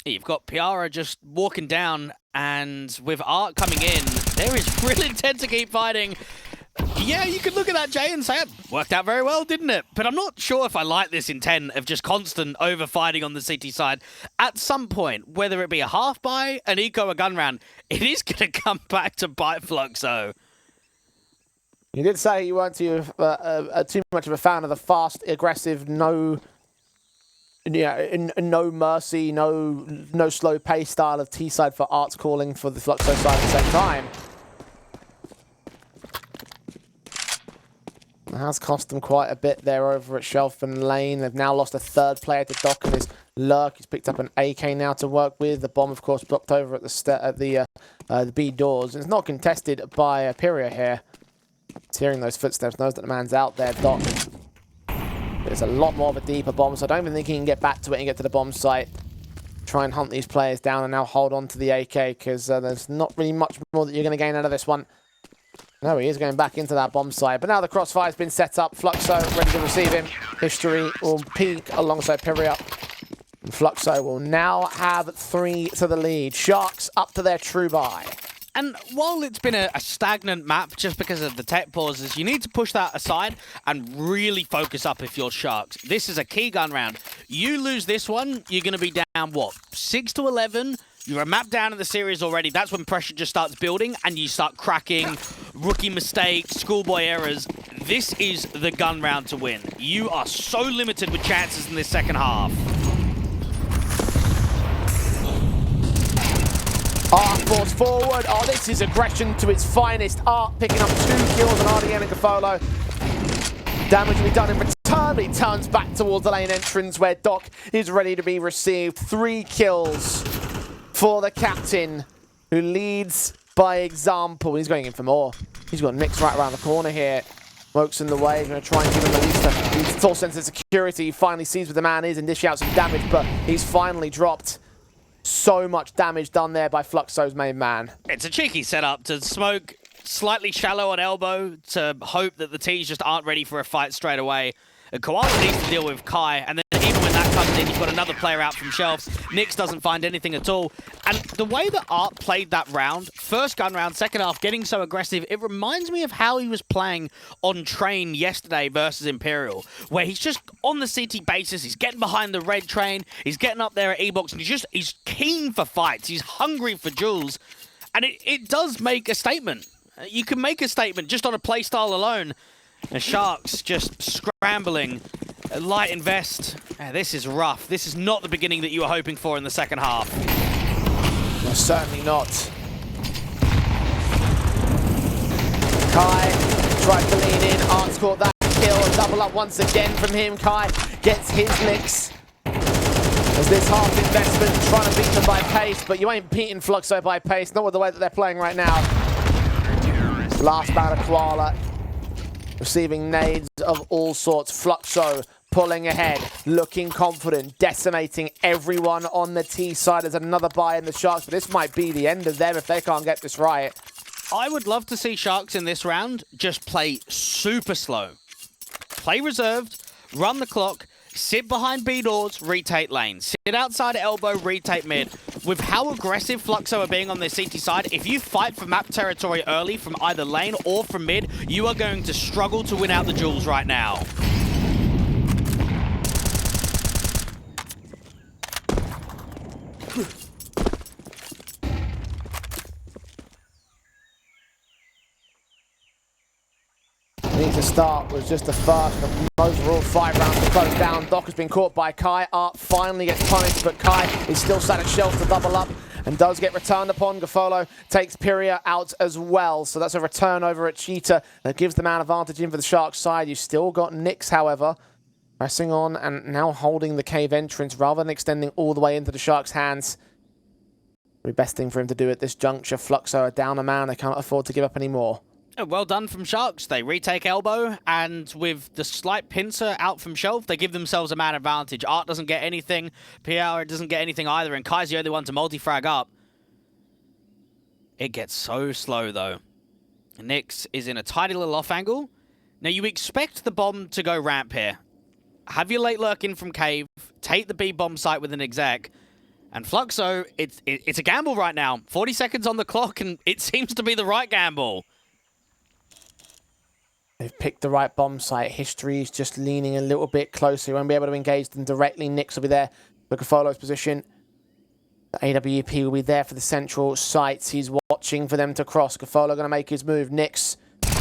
You've got Piara just walking down, and with Art coming in, there is real intent to keep fighting. Yeah, you could look at that, Jay, and say it worked out very well, didn't it? But I'm not sure if I like this intent of just constant over-fighting on the CT side. At some point, whether it be a half-buy, an eco, a gun round, it is going to come back to bite Fluxo. You did say you weren't too much of a fan of the fast, aggressive, no mercy, no slow pace style of T-side for Art's calling for the Fluxo side at the same time. It has cost them quite a bit there over at Shelf and Lane. They've now lost a 3rd player to Doc and his Lurk. He's picked up an AK now to work with. The bomb, of course, blocked over at the B doors. It's not contested by Pyria here. He's hearing those footsteps, knows that the man's out there. Doc. There's a lot more of a deeper bomb, so I don't even think he can get back to it and get to the bomb site. Try and hunt these players down and now hold on to the AK, because there's not really much more that you're going to gain out of this one. No, he is going back into that bomb site. But now the crossfire's been set up. Fluxo ready to receive him. History will peek alongside Pyria. And Fluxo will now have 3 to the lead. Sharks up to their true buy. And while it's been a stagnant map just because of the tech pauses, you need to push that aside and really focus up if you're Sharks. This is a key gun round. You lose this one, you're going to be down, what, 6 to 11? You're a map down in the series already. That's when pressure just starts building and you start cracking rookie mistakes, schoolboy errors. This is the gun round to win. You are so limited with chances in this second half. Art force forward. Oh, this is aggression to its finest. Art picking up 2 kills on RDN and Gafolo. Damage will be done in return, but he turns back towards the lane entrance where Doc is ready to be received. 3 kills for the captain, who leads by example. He's going in for more. He's got Nyx right around the corner here. Smoke's in the way. He's going to try and give him at least a full sense of security. He finally sees where the man is and dish out some damage, but he's finally dropped. So much damage done there by Fluxo's main man. It's a cheeky setup to smoke slightly shallow on elbow to hope that the T's just aren't ready for a fight straight away. And Koala needs to deal with Kai, and then even when that comes in, you've got another player out from shelves. Nyx doesn't find anything at all. And the way that Art played that round, first gun round, second half, getting so aggressive, it reminds me of how he was playing on Train yesterday versus Imperial, where he's just on the CT basis, he's getting behind the red train, he's getting up there at E-Box, and he's keen for fights, he's hungry for duels. And it does make a statement. You can make a statement just on a playstyle alone. The Sharks just scrambling. Light invest. This is rough. This is not the beginning that you were hoping for in the second half. No, certainly not. Kai tries to lean in. Art's caught that kill. A double up once again from him. Kai gets his licks. As this half investment trying to beat them by pace, but you ain't beating Fluxo by pace. Not with the way that they're playing right now. Last bout of Koala. Receiving nades of all sorts. Fluxo pulling ahead, looking confident, decimating everyone on the T side. There's another buy in the Sharks, but this might be the end of them if they can't get this right. I would love to see Sharks in this round just play super slow. Play reserved, run the clock, sit behind B doors, retake lane. Sit outside elbow, retake mid. With how aggressive Fluxo are being on their CT side, if you fight for map territory early from either lane or from mid, you are going to struggle to win out the duels right now. Need to start with just the first of overall 5 rounds to close down. Doc has been caught by Kai. Art finally gets punished, but Kai is still sat at shelf to double up and does get returned upon. Gafolo takes Pyria out as well, so that's a return over at Cheetah that gives the man advantage in for the Sharks side. You've still got Nyx, however, pressing on and now holding the cave entrance rather than extending all the way into the Sharks' hands. The best thing for him to do at this juncture. Fluxo are down a man. They can't afford to give up any more. Well done from Sharks. They retake elbow, and with the slight pincer out from shelf, they give themselves a man advantage. Art doesn't get anything, PR doesn't get anything either, and Kai's the only one to multi-frag up. It gets so slow, though. Nyx is in a tidy little off angle. Now, you expect the bomb to go ramp here. Have your late lurk in from cave, take the B bomb site with an exec, and Fluxo, it's a gamble right now. 40 seconds on the clock, and it seems to be the right gamble. They've picked the right bomb site. History is just leaning a little bit closer. He won't be able to engage them directly. Nyx will be there for Gafolo's position. The AWP will be there for the central sites. He's watching for them to cross. Gafolo going to make his move. Nyx,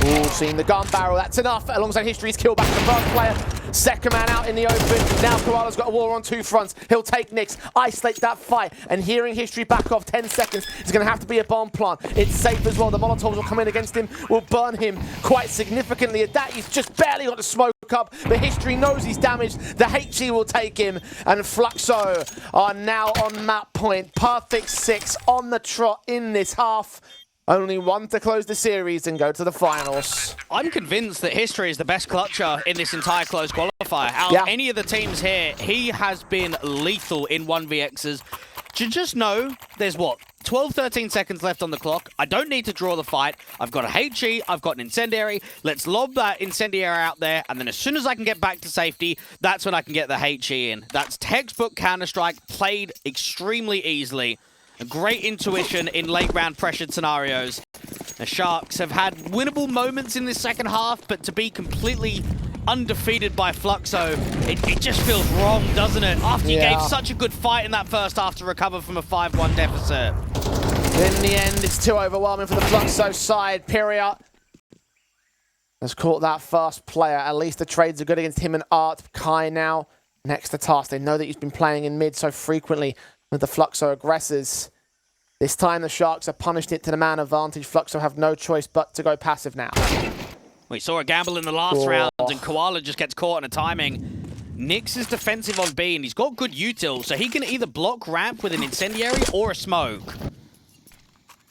ooh, seeing the gun barrel. That's enough. Alongside History, he's killed back the first player. Second man out in the open. Now Koala's got a war on 2 fronts. He'll take Nyx, isolate that fight, and hearing History back off 10 seconds, it's going to have to be a bomb plant. It's safe as well. The Molotovs will come in against him, will burn him quite significantly. At that, he's just barely got the smoke up, but History knows he's damaged. The HE will take him, and Fluxo are now on map point. Perfect 6 on the trot in this half. Only one to close the series and go to the finals. I'm convinced that History is the best clutcher in this entire closed qualifier. Out of any of the teams here, he has been lethal in 1vx's. Just know there's, what, 12, 13 seconds left on the clock. I don't need to draw the fight. I've got a HE, I've got an incendiary. Let's lob that incendiary out there, and then as soon as I can get back to safety, that's when I can get the HE in. That's textbook Counter-Strike, played extremely easily. Great intuition in late round pressured scenarios. The Sharks have had winnable moments in this second half, but to be completely undefeated by Fluxo, it just feels wrong, doesn't it? After you gave such a good fight in that first half to recover from a 5-1 deficit. In the end, it's too overwhelming for the Fluxo side. Pyria has caught that first player. At least the trades are good against him and Art. Kai now next to task. They know that he's been playing in mid so frequently with the Fluxo aggressors. This time the Sharks have punished it to the man advantage. Fluxo have no choice but to go passive now. We saw a gamble in the last round, and Koala just gets caught in a timing. Nyx is defensive on B, and he's got good util, so he can either block ramp with an incendiary or a smoke.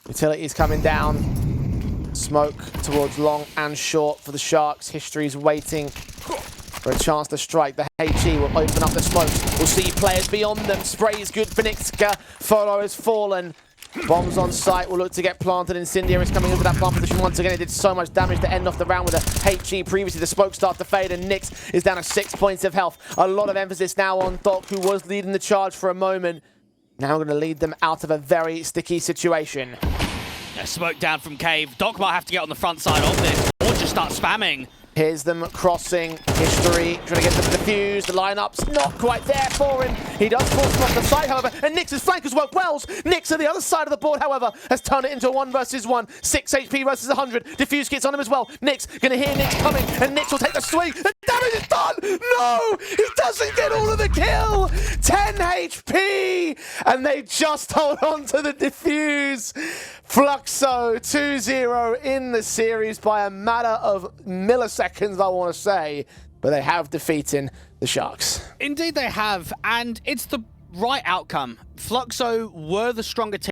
Utilities coming down. Smoke towards long and short for the Sharks. History's waiting for a chance to strike. The HE will open up the smokes. We'll see players beyond them. Spray is good for Nixka. Follow has fallen. Bombs on site will look to get planted. Incendiary is coming into that bomb position once again. It did so much damage to end off the round with a HE previously. The smoke starts to fade and Nyx is down to 6 points of health. A lot of emphasis now on Doc, who was leading the charge for a moment. Now going to lead them out of a very sticky situation. A smoke down from Cave. Doc might have to get on the front side of this or just start spamming. Here's them crossing. History trying to get them to defuse. The lineup's not quite there for him. He does force him off the side, however, and Nyx's flank has worked well. Nyx at the other side of the board, however, has turned it into a 1 versus 1. 6 HP versus 100. Diffuse gets on him as well. Nyx gonna hear Nyx coming, and Nyx will take the swing. The damage is done! No! He doesn't get all of the kill! 10 HP! And they just hold on to the diffuse. Fluxo 2-0 in the series by a matter of milliseconds, I want to say. But they have defeated the Sharks. Indeed they have, and it's the right outcome. Fluxo were the stronger team.